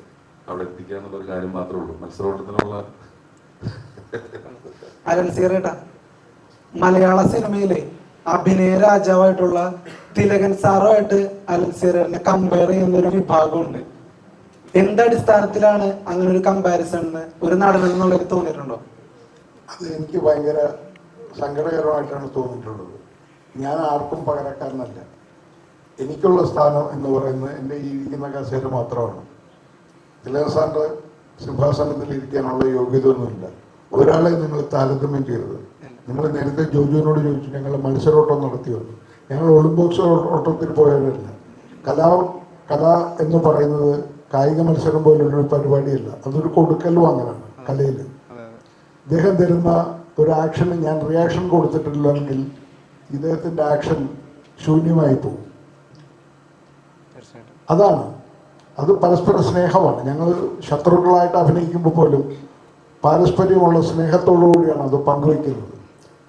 അവിടെ എത്തിക്കുക എന്നുള്ളൊരു കാര്യം മാത്രമേ ഉള്ളൂ. മത്സരോട്ടത്തിനുള്ള അലൻസിയറേട്ടാ, മലയാള സിനിമയിലെ അഭിനയ രാജാവായിട്ടുള്ള തിലകൻ സാറുമായിട്ട് അലൻസിയറിനെ കമ്പയർ ചെയ്യുന്ന ഒരു വിഭാഗമുണ്ട്. എന്തടിസ്ഥാനത്തിലാണ് അങ്ങനെ ഒരു കമ്പാരിസൺ ഒരു നടനെന്നുള്ളത് തോന്നിയിട്ടുണ്ടോ? അത് എനിക്ക് ഭയങ്കര സങ്കടകരമായിട്ടാണ് തോന്നിയിട്ടുള്ളത്. ഞാൻ ആർക്കും പകരക്കാരനല്ല. എനിക്കുള്ള സ്ഥാനം എന്ന് പറയുന്നത് എൻ്റെ ഈ ഇരിക്കുന്ന കസേര മാത്രമാണ്. തിലകൻ സാറിൻ്റെ സിംഹാസനത്തിൽ ഇരിക്കാനുള്ള യോഗ്യത ഒന്നുമില്ല. ഒരാളെ നിങ്ങൾ താരതമ്യം ചെയ്തത്. നിങ്ങൾ നേരത്തെ ജോജുവിനോട് ചോദിച്ചു ഞങ്ങൾ മത്സരോട്ടം നടത്തിയത്. ഞങ്ങൾ ഒളിമ്പിക്സ് ഓട്ടത്തിൽ പോയവരല്ല. കല എന്ന് പറയുന്നത് കായിക മത്സരം പോലുള്ളൊരു പരിപാടിയല്ല. അതൊരു കൊടുക്കലും അങ്ങനെയാണ് കലയിൽ. ഇദ്ദേഹം തരുന്ന ഒരു ആക്ഷന് ഞാൻ റിയാക്ഷൻ കൊടുത്തിട്ടില്ലെങ്കിൽ ഇദ്ദേഹത്തിൻ്റെ ആക്ഷൻ ശൂന്യമായി പോകും. അത് പരസ്പര സ്നേഹമാണ്. ഞങ്ങൾ ശത്രുക്കളായിട്ട് അഭിനയിക്കുമ്പോൾ പോലും പാരസ്പര്യമുള്ള സ്നേഹത്തോടുകൂടിയാണ് അത് പങ്കുവയ്ക്കുന്നത്.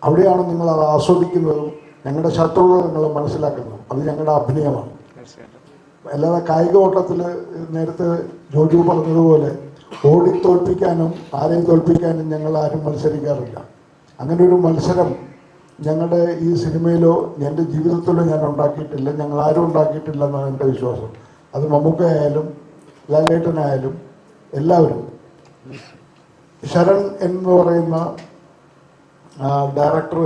അവിടെയാണ് നിങ്ങൾ അത് ആസ്വദിക്കുന്നതും ഞങ്ങളുടെ ശത്രുക്കൾ നിങ്ങൾ മനസ്സിലാക്കുന്നതും. അത് ഞങ്ങളുടെ അഭിനയമാണ്. അല്ലാതെ കായിക ഓട്ടത്തിൽ നേരത്തെ ജോജു പറഞ്ഞതുപോലെ ഓടിത്തോൽപ്പിക്കാനും ആരെയും തോൽപ്പിക്കാനും ഞങ്ങൾ ആരും മത്സരിക്കാറില്ല. അങ്ങനെ ഒരു മത്സരം ഞങ്ങളുടെ ഈ സിനിമയിലോ എൻ്റെ ജീവിതത്തിലോ ഞാൻ ഉണ്ടാക്കിയിട്ടില്ല. ഞങ്ങൾ ആരും ഉണ്ടാക്കിയിട്ടില്ല എന്നാണ് എൻ്റെ വിശ്വാസം. അത് മമ്മൂക്കയായാലും ലാലേട്ടനായാലും എല്ലാവരും. ശരൺ എന്ന് പറയുന്ന ഡയറക്ടർ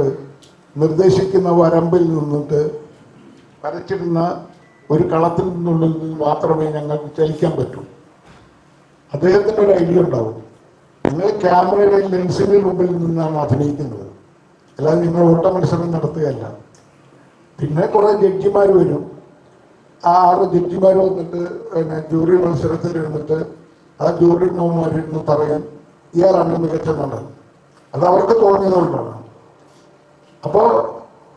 നിർദ്ദേശിക്കുന്ന വരമ്പിൽ നിന്നിട്ട് വരച്ചിരുന്ന ഒരു കളത്തിൽ നിന്നുള്ളിൽ നിന്ന് മാത്രമേ ഞങ്ങൾക്ക് ചലിക്കാൻ പറ്റൂ. അദ്ദേഹത്തിൻ്റെ ഒരു ഐഡിയ ഉണ്ടാവും. നിങ്ങൾ ക്യാമറയുടെ ലെൻസിന് മുമ്പിൽ നിന്നാണ് അഭിനയിക്കുന്നത്, അല്ലാതെ നിങ്ങൾ ഓട്ട മത്സരം നടത്തുകയല്ല. പിന്നെ കുറേ ജഡ്ജിമാർ വരും. ആ 6 ജഡ്ജിമാർ വന്നിട്ട് ജൂറി മത്സരത്തിൽ ഇരുന്നിട്ട് ആ ജൂറി നോമാരിന്ന് പറയും ഇയാളാണ് മികച്ച നടൻ. അത് അവർക്ക് തോന്നിയതുകൊണ്ടാണ്. അപ്പോൾ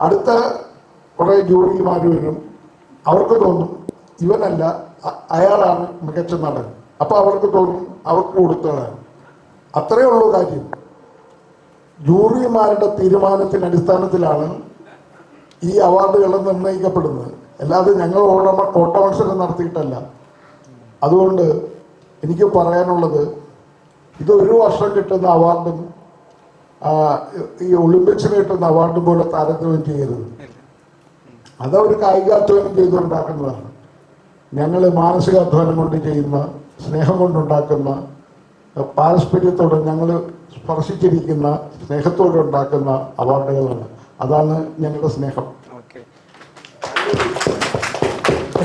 അടുത്ത കുറേ ജൂറിമാർ വരും. അവർക്ക് തോന്നും ഇവനല്ല അയാളാണ് മികച്ച നടൻ. അപ്പോൾ അവർക്ക് തോന്നും അവർക്ക് കൊടുത്തതാണ്. അത്രയേ ഉള്ളൂ കാര്യം. ജൂറിമാരുടെ തീരുമാനത്തിന് അടിസ്ഥാനത്തിലാണ് ഈ അവാർഡുകൾ നിർണ്ണയിക്കപ്പെടുന്നത്. അല്ലാതെ ഞങ്ങൾ ഓട്ട മത്സരം നടത്തിയിട്ടല്ല. അതുകൊണ്ട് എനിക്ക് പറയാനുള്ളത്, ഇത് ഒരു വർഷം കിട്ടുന്ന അവാർഡും ഈ ഒളിമ്പിക്സിന് കിട്ടുന്ന അവാർഡും പോലെ താരതമ്യം ചെയ്യരുത്. അതവർ കായികാധ്വാനം ചെയ്തുണ്ടാക്കുന്നതാണ്. ഞങ്ങൾ മാനസികാധ്വാനം കൊണ്ട് ചെയ്യുന്ന, സ്നേഹം കൊണ്ടുണ്ടാക്കുന്ന, പാരസ്പര്യത്തോടെ ഞങ്ങൾ സ്പർശിച്ചിരിക്കുന്ന സ്നേഹത്തോടെ ഉണ്ടാക്കുന്ന അവാർഡുകളാണ്. അതാണ് ഞങ്ങളുടെ സ്നേഹം.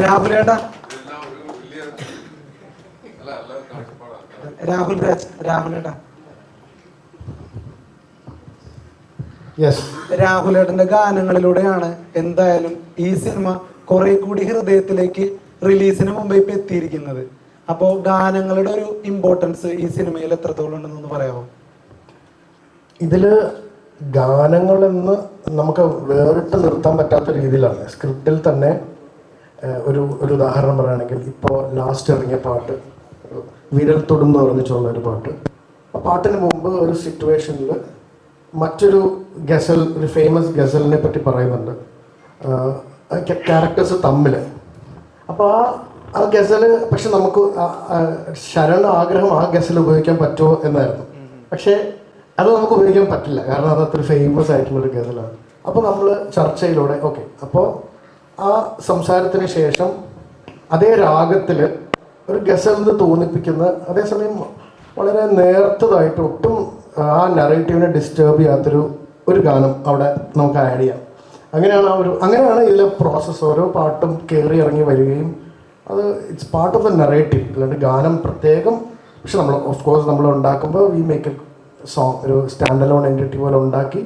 രാഹുലേട്ടാ, യെസ്, രാഹുലേട്ടന്റെ ഗാനങ്ങളിലൂടെയാണ് എന്തായാലും ഈ സിനിമ കുറെ കൂടി ഹൃദയത്തിലേക്ക് റിലീസിന് മുമ്പേ ഇപ്പൊ എത്തിയിരിക്കുന്നത്. അപ്പോൾ ഗാനങ്ങളുടെ ഒരു ഇമ്പോർട്ടൻസ് ഈ സിനിമയിൽ എത്രത്തോളം ഉണ്ടെന്ന് പറയാമോ? ഇതിൽ ഗാനങ്ങളെന്ന് നമുക്ക് വേറിട്ട് നിർത്താൻ പറ്റാത്ത രീതിയിലാണ്. സ്ക്രിപ്റ്റിൽ തന്നെ ഒരു ഉദാഹരണം പറയുകയാണെങ്കിൽ, ഇപ്പോൾ ലാസ്റ്റ് ഇറങ്ങിയ പാട്ട് വിരൽ തൊടും എന്ന് പറഞ്ഞിട്ടുള്ള ഒരു പാട്ട്. ആ പാട്ടിന് മുമ്പ് ഒരു സിറ്റുവേഷനിൽ മറ്റൊരു ഗസൽ, ഒരു ഫേമസ് ഗസലിനെ പറ്റി പറയുന്നുണ്ട്, ക്യാരക്ടേഴ്സ് തമ്മിൽ. അപ്പോൾ ആ ഗസൽ, പക്ഷെ നമുക്ക് ശരണ ആഗ്രഹം ആ ഗസൽ ഉപയോഗിക്കാൻ പറ്റുമോ എന്നായിരുന്നു. പക്ഷേ അത് നമുക്ക് ഉപയോഗിക്കാൻ പറ്റില്ല, കാരണം അത് അത്ര ഫേമസ് ആയിട്ടുള്ളൊരു ഗസലാണ്. അപ്പോൾ നമ്മൾ ചർച്ചയിലൂടെ ഓക്കെ, അപ്പോൾ ആ സംസാരത്തിന് ശേഷം അതേ രാഗത്തിൽ ഒരു ഗസലിന് തോന്നിപ്പിക്കുന്ന, അതേസമയം വളരെ നേർത്തതായിട്ട് ഒട്ടും ആ നറേറ്റീവിനെ ഡിസ്റ്റർബ് ചെയ്യാത്തൊരു ഗാനം അവിടെ നമുക്ക് ആഡ് ചെയ്യാം. അങ്ങനെയാണ് ഇതിലെ പ്രോസസ്സ്. ഓരോ പാട്ടും കയറി ഇറങ്ങി വരികയും അത് it's part of the narrative, അല്ലാണ്ട് ഗാനം പ്രത്യേകം. പക്ഷെ നമ്മൾ ഓഫ് കോഴ്സ് നമ്മൾ ഉണ്ടാക്കുമ്പോൾ വി മേക്ക് എ സോങ്, ഒരു സ്റ്റാൻഡ് അലോൺ എൻറ്റിറ്റി പോലെ ഉണ്ടാക്കി.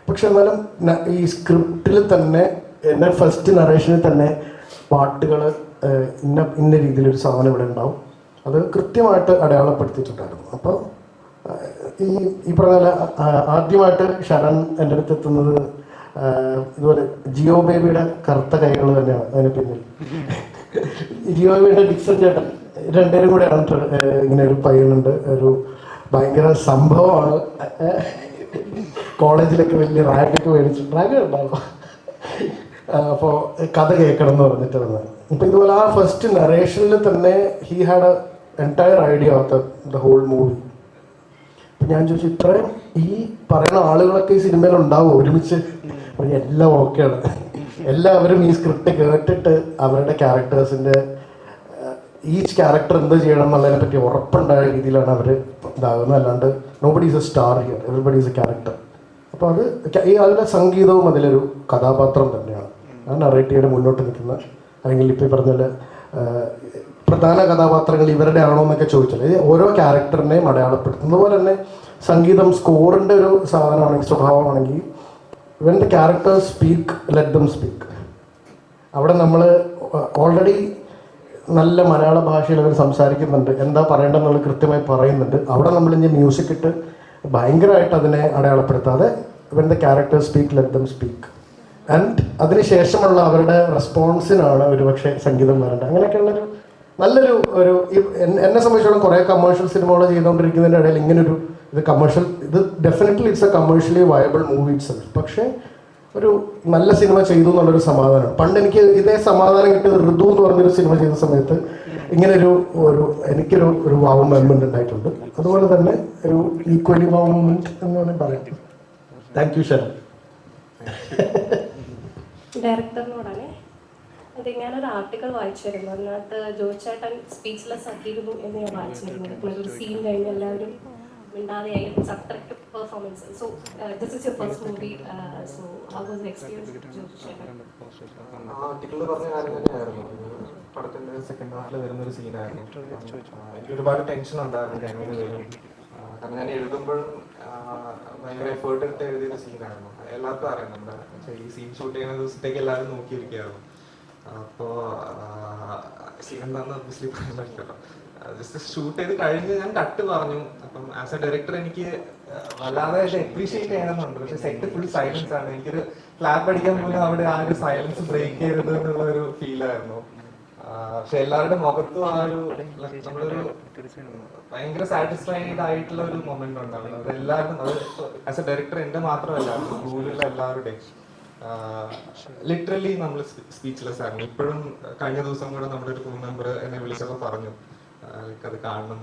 പക്ഷെ എന്നാലും ഈ സ്ക്രിപ്റ്റിൽ തന്നെ എൻ്റെ ഫസ്റ്റ് നറേഷനിൽ തന്നെ പാട്ടുകൾ ഇന്ന രീതിയിലൊരു സാധനം ഇവിടെ ഉണ്ടാവും, അത് കൃത്യമായിട്ട് അടയാളപ്പെടുത്തിയിട്ടുണ്ടായിരുന്നു. അപ്പോൾ ഈ പറഞ്ഞ ആദ്യമായിട്ട് ശരൺ എൻ്റെ അടുത്ത് എത്തുന്നത് ഇതുപോലെ ജിയോ ബേബിയുടെ കറുത്ത കൈകൾ തന്നെയാണ് അതിന് പിന്നിൽ. ജിയോ ബേബിയുടെ ഡിക്സൺ ചേട്ടൻ രണ്ടുപേരും കൂടെയാണ് ഇങ്ങനെ ഒരു പയ്യനുണ്ട്, ഒരു ഭയങ്കര സംഭവമാണ്. കോളേജിലൊക്കെ വലിയ റാങ്കൊക്കെ മേടിച്ചിട്ട് റാങ്ക് ഉണ്ടാവും. അപ്പോൾ കഥ കേൾക്കണം എന്ന് പറഞ്ഞിട്ട് വന്നത്. അപ്പോൾ ഇതുപോലെ ആ ഫസ്റ്റ് നറേഷനിൽ തന്നെ he had a entire idea of the whole movie. അപ്പം ഞാൻ ചോദിച്ചു, ഇത്രയും ഈ പറയുന്ന ആളുകളൊക്കെ ഈ സിനിമയിൽ ഉണ്ടാവും ഒരുമിച്ച്? അപ്പം എല്ലാം ഓക്കെയാണ്, എല്ലാവരും ഈ സ്ക്രിപ്റ്റ് കേട്ടിട്ട് അവരുടെ ക്യാരക്ടേഴ്സിൻ്റെ ഈച്ച് ക്യാരക്ടർ എന്ത് ചെയ്യണം എന്നുള്ളതിനെ പറ്റി ഉറപ്പുണ്ടായ രീതിയിലാണ് അവർ ഇതാകുന്നത്. അല്ലാണ്ട് nobody is A star here, everybody is A character. അപ്പോൾ അത് ഈ അതിൻ്റെ സംഗീതവും അതിലൊരു കഥാപാത്രം തന്നെയാണ്. ആ നറേറ്റീവിന് മുന്നോട്ട് നിൽക്കുന്ന, അല്ലെങ്കിൽ ഇപ്പോൾ ഈ പറഞ്ഞ പ്രധാന കഥാപാത്രങ്ങൾ ഇവരുടെ ആണോ എന്നൊക്കെ ചോദിച്ചാൽ ഓരോ ക്യാരക്ടറിനെയും അടയാളപ്പെടുത്തുന്ന പോലെ തന്നെ സംഗീതം സ്കോറിൻ്റെ ഒരു സാധനമാണെങ്കിൽ, സ്വഭാവമാണെങ്കിൽ, when the characters speak let them speak. അവിടെ നമ്മൾ ഓൾറെഡി നല്ല മലയാള ഭാഷയിൽ അവർ സംസാരിക്കുന്നുണ്ട്, എന്താ പറയേണ്ടതെന്നുള്ളത് കൃത്യമായി പറയുന്നുണ്ട്. അവിടെ നമ്മൾ ഇനി മ്യൂസിക് ഇട്ട് ഭയങ്കരമായിട്ട് അതിനെ അടയാളപ്പെടുത്താതെ when the characters speak let them speak. And അതിനുശേഷമുള്ള അവരുടെ റെസ്പോൺസിനാണ് ഒരുപക്ഷെ സംഗീതം വരേണ്ടത്. അങ്ങനെയൊക്കെയുള്ളൊരു നല്ലൊരു എന്നെ സംബന്ധിച്ചോളം കുറേ കമേഴ്ഷ്യൽ സിനിമകൾ ചെയ്തുകൊണ്ടിരിക്കുന്നതിൻ്റെ ഇടയിൽ ഇങ്ങനൊരു ഇത് definitely it's A commercially viable movie itself. പക്ഷേ ഒരു നല്ല സിനിമ ചെയ്തു എന്നുള്ളൊരു സമാധാനം. പണ്ട് എനിക്ക് ഇതേ സമാധാനം കിട്ടിയത് ഋതു എന്ന് പറഞ്ഞൊരു സിനിമ ചെയ്ത സമയത്ത് ഇങ്ങനൊരു എനിക്കൊരു വാവ് മൊമെന്റ് ഉണ്ടായിട്ടുണ്ട്. അതുപോലെ തന്നെ ഒരു ഈക്വലി വാവ് മൊമെന്റ് എന്ന് വേണമെങ്കിൽ പറയാം. Thank you Sharan. ഡയറക്ടറിനോടാണ് അതെ, ഞാനൊരു ആർട്ടിക്കിൾ വായിച്ചിരുന്നു, അതിനകത്ത് ജോയിച്ചേട്ടൻ സ്പീച്ച്ലെസ് ആക്കിയിരുന്നു എന്ന് ഞാൻ വായിച്ചിരുന്നു. ഒരു സീൻ കഴിഞ്ഞ് എല്ലാവരും മിണ്ടാതെയായി, അത്രയ്ക്ക് performance. So this is your first movie, so how was the experience ജോയിച്ചേട്ടൻ? ആർട്ടിക്കിളിൽ പറഞ്ഞ കാര്യം തന്നെയായിരുന്നു, പടത്തിന്റെ സെക്കൻഡ് ഹാഫിൽ വരുന്നൊരു സീനായിരുന്നു. എനിക്ക് ഒരുപാട് ടെൻഷൻ ഉണ്ടായിരുന്നു എങ്ങനെ വരും, കാരണം ഞാൻ എഴുതുമ്പോഴും ഭയങ്കര എഫേർട്ട് എടുത്ത് എഴുതിയൊരു സീനായിരുന്നു. എല്ലാവർക്കും അറിയാം, നമ്മുടെ ഈ സീൻ ഷൂട്ട് ചെയ്യുന്ന ദിവസത്തേക്ക് എല്ലാവരും നോക്കിയിരിക്കുകയായിരുന്നു. അപ്പോൾ സീൻ എന്താണെന്ന് ഒബ്വിയസ്ലി പറയാൻ പറ്റില്ല. ജസ്റ്റ് ഷൂട്ട് ചെയ്ത് കഴിഞ്ഞ് ഞാൻ കട്ട് പറഞ്ഞു. അപ്പം ആസ് എ ഡയറക്ടർ എനിക്ക് വല്ലാതെ അപ്രീഷിയേറ്റ് ചെയ്യണമെന്നുണ്ട്, പക്ഷെ സെറ്റ് ഫുൾ സൈലൻസ് ആണ്. എനിക്കൊരു ക്ലാപ്പ് അടിക്കാൻ പോലും അവിടെ ആ ഒരു സൈലൻസ് ബ്രേക്ക് ചെയ്യരുത് എന്നുള്ള ഒരു ഫീലായിരുന്നു. പക്ഷെ എല്ലാവരുടെ മുഖത്തും ആ ഒരു നമ്മളൊരു ഭയങ്കര സാറ്റിസ്ഫൈഡ് ആയിട്ടുള്ള ഒരു മൊമെന്റ് ഉണ്ടാവും. അത് എല്ലാവരും, അത് ആസ് എ ഡയറക്ടർ എൻ്റെ മാത്രമല്ല, സ്കൂളിലുള്ള എല്ലാവരുടെയും ലിറ്ററലി നമ്മൾ സ്പീച്ച്ലെസ് ആയിരുന്നു. ഇപ്പോഴും കഴിഞ്ഞ ദിവസം കൂടെ നമ്മുടെ ഒരു ക്രൂ മെമ്പർ എന്നെ വിളിച്ചപ്പോൾ പറഞ്ഞു അത് കാണണം,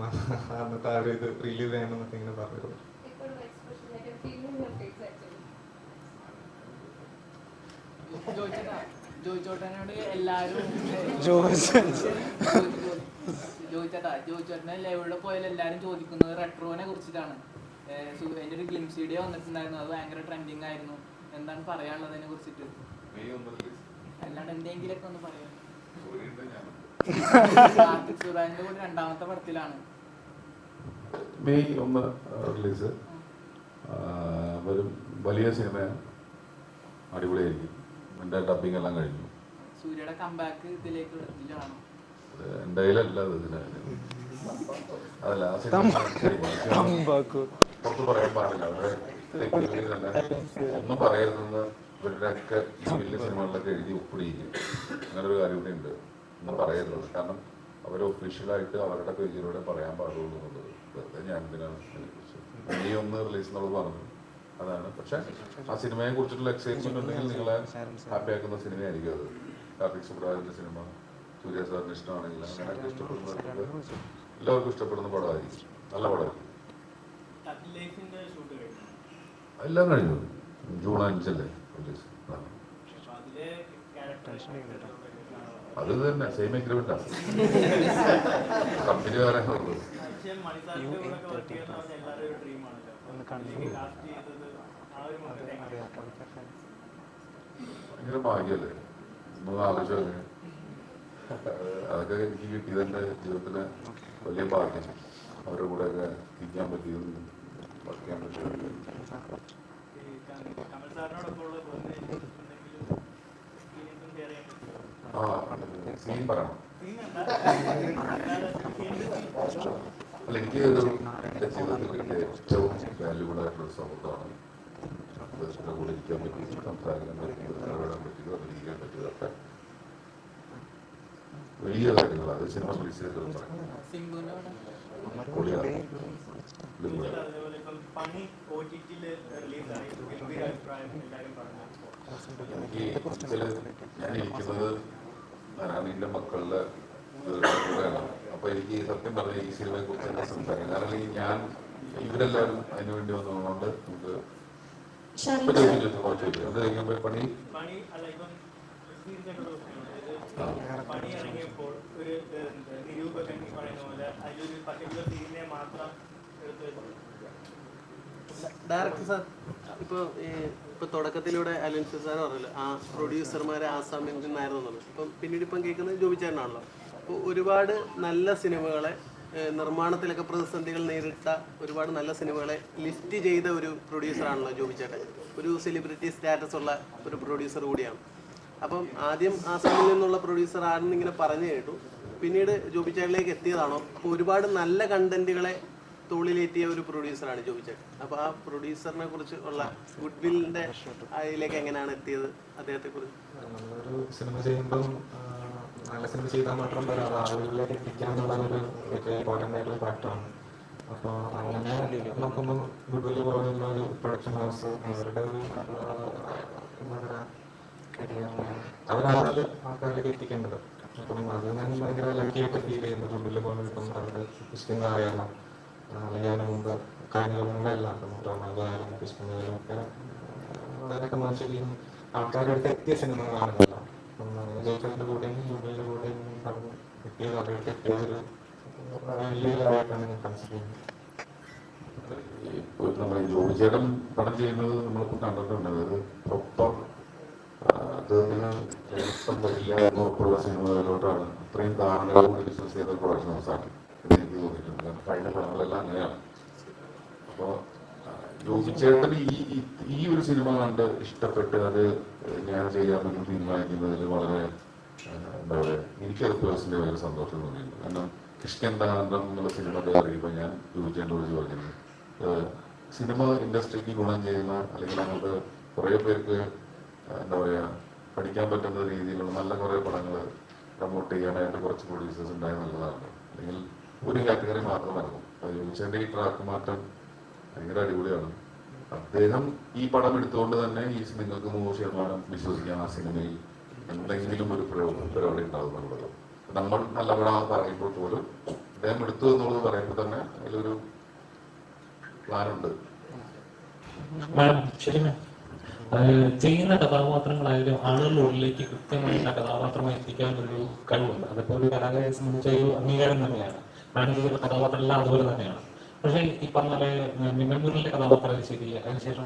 അന്നത്തെ ആ ഒരു ഇത് റിലീവ് ചെയ്യണം എന്നൊക്കെ ഇങ്ങനെ പറഞ്ഞു. ജോയിച്ചോട്ടനോട് എല്ലാവരും ജോയിച്ചോട്ടനെ എവിടെ പോയാലും എല്ലാവരും ചോദിക്കുന്നത് റെട്രോനെ കുറിച്ചിട്ടാണ്. എൻ്റെ ഒരു ഗ്ലിംസ് വീഡിയോ വന്നിട്ടുണ്ടായിരുന്നു, അത് ഭയങ്കര ട്രെൻഡിങ് ആയിരുന്നു. എന്താണ് പറയാനുള്ളതിനെ കുറിച്ചിട്ട്? അല്ലാണ്ട് എന്തെങ്കിലുമൊക്കെ ഒന്ന് പറയാം. സുരാജിന്റെ കൂടെ രണ്ടാമത്തെ പടത്തിലാണ്. മെയ് 1 റിലീസ് വരും. വലിയ സിനിമയാണ്, അടിപൊളിയായിരിക്കും. എൻ്റെ ഡബിങ് എല്ലാം കഴിഞ്ഞു. സൂര്യയുടെ കംബാക്ക് ഇതിലേക്ക് ഇതിലാണോ? എൻ്റെ കയ്യിലല്ല അത്, അതല്ല പുറത്ത് പറയാൻ പാടില്ല. അവരുടെ ഒന്നും പറയരുതെന്ന് ഇവരുടെയൊക്കെ വലിയ സിനിമകളിലൊക്കെ എഴുതി ഒപ്പിടിയിരിക്കും. അങ്ങനെ ഒരു കാര്യം കൂടി ഉണ്ട്, ഒന്നും പറയരുത്. കാരണം അവർ ഒഫീഷ്യലായിട്ട് അവരുടെ പേജിലൂടെ പറയാൻ പാടുള്ളൂ എന്നുള്ളത്. വെറുതെ ഞാൻ എന്തിനാണ് ഇനി ഒന്ന് റിലീസ് എന്നുള്ളത് പറഞ്ഞു, അതാണ്. പക്ഷെ ആ സിനിമയെ കുറിച്ചിട്ടുള്ള എക്സൈറ്റ്മെന്റ് ഉണ്ടെങ്കിൽ നിങ്ങളെ ഹാപ്പി ആക്കുന്ന സിനിമയായിരിക്കും അത്. കാർത്തിക് സുബ്രാജിന്റെ സിനിമ സൂര്യ സാറിന് ഇഷ്ടമാണെങ്കിൽ അങ്ങനെയൊക്കെ ഇഷ്ടപ്പെടുന്നവർക്ക് എല്ലാവർക്കും ഇഷ്ടപ്പെടുന്ന പടമായിരിക്കും, നല്ല പടമായിരിക്കും. എല്ലാം കഴിഞ്ഞു. June 5 release. അത് തന്നെ സെയിം എഗ്രിമെന്റാണ്, കമ്പനി വേറെ ഉള്ളത്. ഭയങ്കര ഭാഗ്യല്ലേ, ഒന്നും ആലോചിച്ചല്ലേ. അതൊക്കെ എനിക്ക് കിട്ടിയതെൻ്റെ ജീവിതത്തിലെ വലിയ ഭാഗ്യം. അവരുടെ കൂടെയൊക്കെ ഇരിക്കാൻ പറ്റിയതും വർക്ക് ചെയ്യാൻ പറ്റിയതും. സീൻ പറയണം. അല്ല, എനിക്ക് എൻ്റെ ജീവിതത്തിൽ കിട്ടിയ ഏറ്റവും വാല്യുബിൾ ആയിട്ടുള്ള സൗഹൃദമാണ്. കൂടെ ഇരിക്കാൻ പറ്റിയത്, സംസാരിക്കാൻ പറ്റിയത്, ഇടപെടാൻ പറ്റിയത്, അഭിനയിക്കാൻ പറ്റിയതൊക്കെ വലിയ കാര്യങ്ങൾ. അത് സിനിമ റിലീസ് ചെയ്തത് ഞാൻ ഇരിക്കുന്നത് നാരായണീൻ്റെ മക്കളുടെ കൂടെയാണ്. അപ്പൊ എനിക്ക് സത്യം പറഞ്ഞ ഈ സിനിമയെ കുറിച്ച് തന്നെ സംസാരിക്കാം. കാരണം ഞാൻ ഇവരെല്ലാവരും അതിനുവേണ്ടി വന്നതുകൊണ്ട് നമുക്ക് അത് കഴിയുമ്പോൾ പണി ഡയറക്ടർ സാർ, ഇപ്പൊ തുടക്കത്തിലൂടെ അലൻസ് സാർ പറഞ്ഞല്ലോ ആ പ്രൊഡ്യൂസർമാരെ ആസാമിൽ നിന്നായിരുന്നു എന്നുള്ളത്. ഇപ്പം പിന്നീട് ഇപ്പം കേൾക്കുന്നത് ജോബി ചേട്ടനാണല്ലോ. അപ്പോൾ ഒരുപാട് നല്ല സിനിമകളെ, നിർമ്മാണത്തിലൊക്കെ പ്രതിസന്ധികൾ നേരിട്ട ഒരുപാട് നല്ല സിനിമകളെ ലിസ്റ്റ് ചെയ്ത ഒരു പ്രൊഡ്യൂസറാണല്ലോ ജോബി ചേട്ടൻ. ഒരു സെലിബ്രിറ്റി സ്റ്റാറ്റസ് ഉള്ള ഒരു പ്രൊഡ്യൂസർ കൂടിയാണ്. അപ്പം ആദ്യം ആസാമിൽ നിന്നുള്ള പ്രൊഡ്യൂസർ ആരെന്ന് ഇങ്ങനെ പറഞ്ഞു കേട്ടു, പിന്നീട് ജോബി ചേട്ടനിലേക്ക് എത്തിയതാണോ? അപ്പോൾ ഒരുപാട് നല്ല കണ്ടന്റുകളെ തോളിലേറ്റിയ ഒരു പ്രൊഡ്യൂസറാണ് ജോബി ചേട്ടൻ. അപ്പോൾ ആ പ്രൊഡ്യൂസറിനെ കുറിച്ച് ഉള്ള ഗുഡ് വില്ലിന്റെ അതിലേക്ക് എങ്ങനെയാണ് എത്തിയത്, അദ്ദേഹത്തെ കുറിച്ച്? നമ്മളൊരു സിനിമ ചെയ്യുമ്പം നല്ല സിനിമ ചെയ്താൽ മാത്രം വരാതെ ആളുകളിലേക്ക് എത്തിക്കാന്നുള്ള ഒരു ഏറ്റവും ഇമ്പോർട്ടൻ്റ് ആയിട്ടുള്ള ഫാക്ടറാണ്. അപ്പോൾ അങ്ങനെ നോക്കുമ്പോൾ ഗുഡ് വില്ല് പോലുള്ള ഒരു പ്രൊഡക്ഷൻ ഹൗസ് അവരുടെ ഒരു എന്താ പറയുക അവരാണ് ആൾക്കാരിലേക്ക് എത്തിക്കേണ്ടത്. അപ്പം അത് ഞാൻ ഭയങ്കര ലക്കിയായിട്ട് ഫീൽ ചെയ്യുന്നത്. ഗുഡ് വില്ല് പോലെ ഇപ്പം അവരുടെ പുസ്തകങ്ങൾ അറിയാലോ, അല്ലെങ്കിൽ അതിന് മുമ്പ് കാര്യങ്ങളെല്ലാം റോമാലും പുസ്തകങ്ങളും ഒക്കെ വളരെ കമേഴ്ഷ്യലിയും ആൾക്കാരുടെ അടുത്ത് എത്തിയ സിനിമകളാണല്ലോ. ജോസഫിന്റെ കൂടെയും ജൂബിലിന്റെ കൂടെയും പറഞ്ഞു എത്തിയത് അവരുടെ എത്തിയതൊരു വലിയൊരായിട്ടാണ് ഞാൻ കൺസിഡർ ചെയ്യുന്നത്. ഇപ്പോൾ നമ്മൾ ജോബി ചേട്ടൻ പടം ചെയ്യുന്നത് നമ്മളിപ്പോൾ കണ്ടിട്ടുണ്ട്. അത് പ്രോപ്പർ അദ്ദേഹത്തിന് എളുപ്പം വരില്ല എന്നുറപ്പുള്ള സിനിമകളിലോട്ടാണ് അത്രയും ധാരണകളോട് ബിസിനസ് ചെയ്ത പ്രൊഡക്ഷൻ ഹൗസാണ് എന്ന് എനിക്ക് തോന്നിയിട്ടുണ്ട്. കാരണം കഴിഞ്ഞ പടങ്ങളെല്ലാം അങ്ങനെയാണ്. അപ്പോൾ ജോബി ചേട്ടന് ഈ ഒരു സിനിമ കണ്ട് ഇഷ്ടപ്പെട്ട് അത് ഞാൻ ചെയ്യാമെന്ന് തീരുമാനിക്കുന്നതിൽ വളരെ എന്താ പറയുക, എനിക്കത് പേഴ്സണലി വളരെ സന്തോഷം തോന്നിയിട്ടുണ്ട്. കാരണം കിഷ്കിന്ധാനന്ദം എന്നുള്ള സിനിമ അറിയുമ്പോൾ ഞാൻ ജോബി ചേട്ടനോട് പറഞ്ഞത് സിനിമ ഇൻഡസ്ട്രിക്ക് ഗുണം ചെയ്യുന്ന അല്ലെങ്കിൽ നമുക്ക് കുറേ പേർക്ക് എന്താ പറയുക പഠിക്കാൻ പറ്റുന്ന രീതിയിലുള്ള നല്ല കുറേ പടങ്ങൾ പ്രൊമോട്ട് ചെയ്യാനായിട്ട് കുറച്ച് പ്രൊഡ്യൂസേഴ്സ് ഉണ്ടായത് നല്ലതാണ്. അല്ലെങ്കിൽ ഒരു കാറ്റഗറി മാത്രമായിരുന്നു. ജോബിച്ചേൻ്റെ ഈ ട്രാക്ക് മാറ്റം ഭയങ്കര അടിപൊളിയാണ്. അദ്ദേഹം ഈ പടം എടുത്തുകൊണ്ട് തന്നെ ഈ നിങ്ങൾക്ക് 100% വിശ്വസിക്കാം ആ സിനിമയിൽ എന്തെങ്കിലും ഒരു പരിപാടി ഉണ്ടാകും എന്നുള്ളത്. നമ്മൾ നല്ല പടം പറയുമ്പോൾ പോലും അദ്ദേഹം എടുത്തു എന്നുള്ളത് പറയുമ്പോൾ തന്നെ അതിലൊരു പ്ലാനുണ്ട്. ശരി മാം, ചെയ്യുന്ന കഥാപാത്രങ്ങളായാലും ആളുകളുടെ ഉള്ളിലേക്ക് കൃത്യമായിട്ട് ആ കഥാപാത്രമായി എത്തിക്കാനൊരു കഴിവുണ്ട്. അതിപ്പോൾ ഒരു കലാകാരിയെ സംബന്ധിച്ച ഒരു അംഗീകാരം തന്നെയാണ്. മാനേജ് കഥാപാത്രം എല്ലാം അതുപോലെ തന്നെയാണ്. പക്ഷേ ഈ പറഞ്ഞ പോലെ മിന്നൂരിലെ കഥാപാത്രം ശരി, അതിനുശേഷം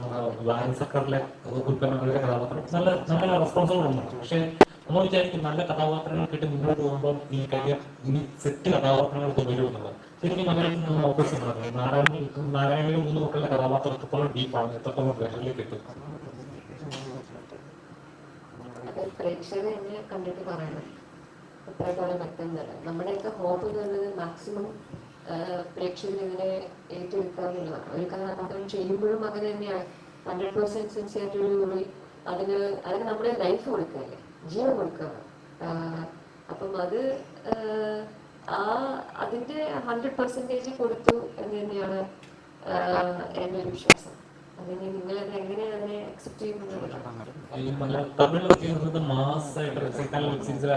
വാൻസക്കറിലെ ഉൽപ്പന്നങ്ങളുടെ കഥാപാത്രം നല്ല നല്ല റെസ്പോൺസുകളുണ്ട്. പക്ഷേ നമ്മൾ വിചാരിക്കും നല്ല കഥാപാത്രങ്ങൾ കിട്ടി മുന്നോട്ട് പോകുമ്പോൾ ഈ കരിയർ ഇനി സെറ്റ് കഥാപാത്രങ്ങൾക്ക് വരുമെന്നുള്ളത്. ശരിക്കും മലയാളത്തിൽ നമ്മൾ ഓപ്പോസിറ്റ് നടക്കുന്നത്. നാരായണനും 3 മക്കളുടെ കഥാപാത്രം എത്രത്തോളം ഡീപ്പാണ്, എത്രത്തോളം ലെവലിലേക്ക് എത്തും. പ്രേക്ഷകർ എന്നെ കണ്ടിട്ട് പറയണം എത്രത്തോളം എത്തുന്നത്. നമ്മുടെയൊക്കെ ഹോപ്പ് എന്ന് പറയുന്നത് മാക്സിമം പ്രേക്ഷകർ ഇതിനെ ഏറ്റെടുക്കുക എന്നുള്ളതാണ്. ഒരു കഥാപാത്രം ചെയ്യുമ്പോഴും അങ്ങനെ തന്നെയാണ്. 100% സിൻസിയറിറ്റി അതിന് നമ്മുടെ ലൈഫ് കൊടുക്കുകയല്ലേ, ജീവൻ കൊടുക്കുകയാണ്. അപ്പം അത് അതിൻ്റെ 100% കൊടുത്തു എന്ന് തന്നെയാണ് എൻ്റെ ഒരു വിശ്വാസം. അതിന് നിങ്ങളത് എങ്ങനെയാണ് അതിനെ അക്സെപ്റ്റ് ചെയ്യുന്നത്? തമിഴിലൊക്കെ മാസമായിട്ട്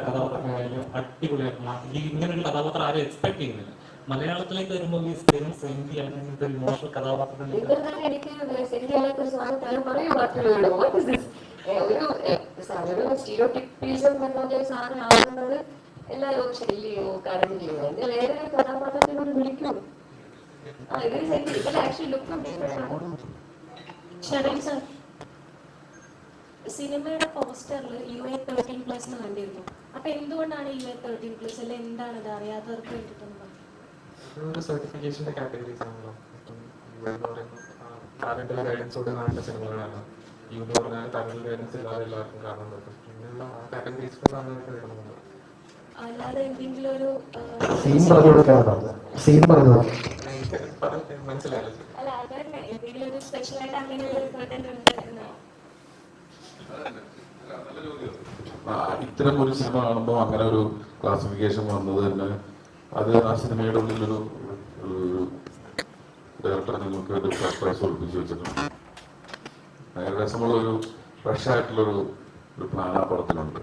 കഥാപാത്രങ്ങളായാലും അടിപൊളിയായിട്ടുള്ള ഇങ്ങനൊരു കഥാപാത്രം ആരും എക്സ്പെക്ട് ചെയ്യുന്നില്ല. മലയാളത്തിലേക്ക് വരുമ്പോൾ ഈ സെന്റി അങ്ങനത്തെ ഇമോഷണൽ കഥാപാത്രങ്ങൾ ഒരു സ്റ്റീരിയോടിപ്പിസം എന്നൊരു സാധനം ആകുന്നത് എല്ലാവരും ശല്യോ കരഞ്ഞോ എന്റെ വേറെ കഥാപാത്രത്തിനോട് വിളിക്കുള്ളൂ. സിനിമയുടെ പോസ്റ്ററിൽ UA13+ എന്ന് കണ്ടിരുന്നു. അപ്പൊ എന്തുകൊണ്ടാണ് UA13+? അല്ലെ എന്താണ് ഇത് അറിയാത്തവർക്ക് വേണ്ടിയിട്ടൊന്നും ഒരു സർട്ടിഫിക്കേഷന്റെ കാറ്റഗറീസ് ആണല്ലോ. പാരന്റൽ ഗൈഡൻസോട് കാണേണ്ട സിനിമകളാണ്. എന്ന് പറഞ്ഞാൽ പാരന്റൽ ഗൈഡൻസ് ഇല്ലാതെ എല്ലാവർക്കും കാണാൻ പറ്റും. പിന്നെയുള്ള ആ കാറ്റഗറീസിലാണ് വരുന്നത്. അല്ലാതെ എന്തെങ്കിലും ഒരു മനസ്സിലായല്ലോ. അല്ല അതല്ല എന്തെങ്കിലും ഒരു സ്പെഷ്യലായിട്ട് അങ്ങനെ ഒരു കണ്ടന്റ് ഉണ്ട്. ഇത്തരം ഒരു സിനിമ കാണുമ്പോൾ അങ്ങനെ ഒരു ക്ലാസിഫിക്കേഷൻ വന്നത് തന്നെ അത് ആ സിനിമയുടെ ഉള്ളിലൊരു ഡയറക്ടർ നിങ്ങൾക്ക് ഒരു സർപ്രൈസ് ഒളിപ്പിച്ച് വെച്ചിട്ടുണ്ട്. ഭയങ്കര രസമുള്ളൊരു ഫ്രഷ് ആയിട്ടുള്ളൊരു പ്ലാൻ ആ പടത്തിലുണ്ട്.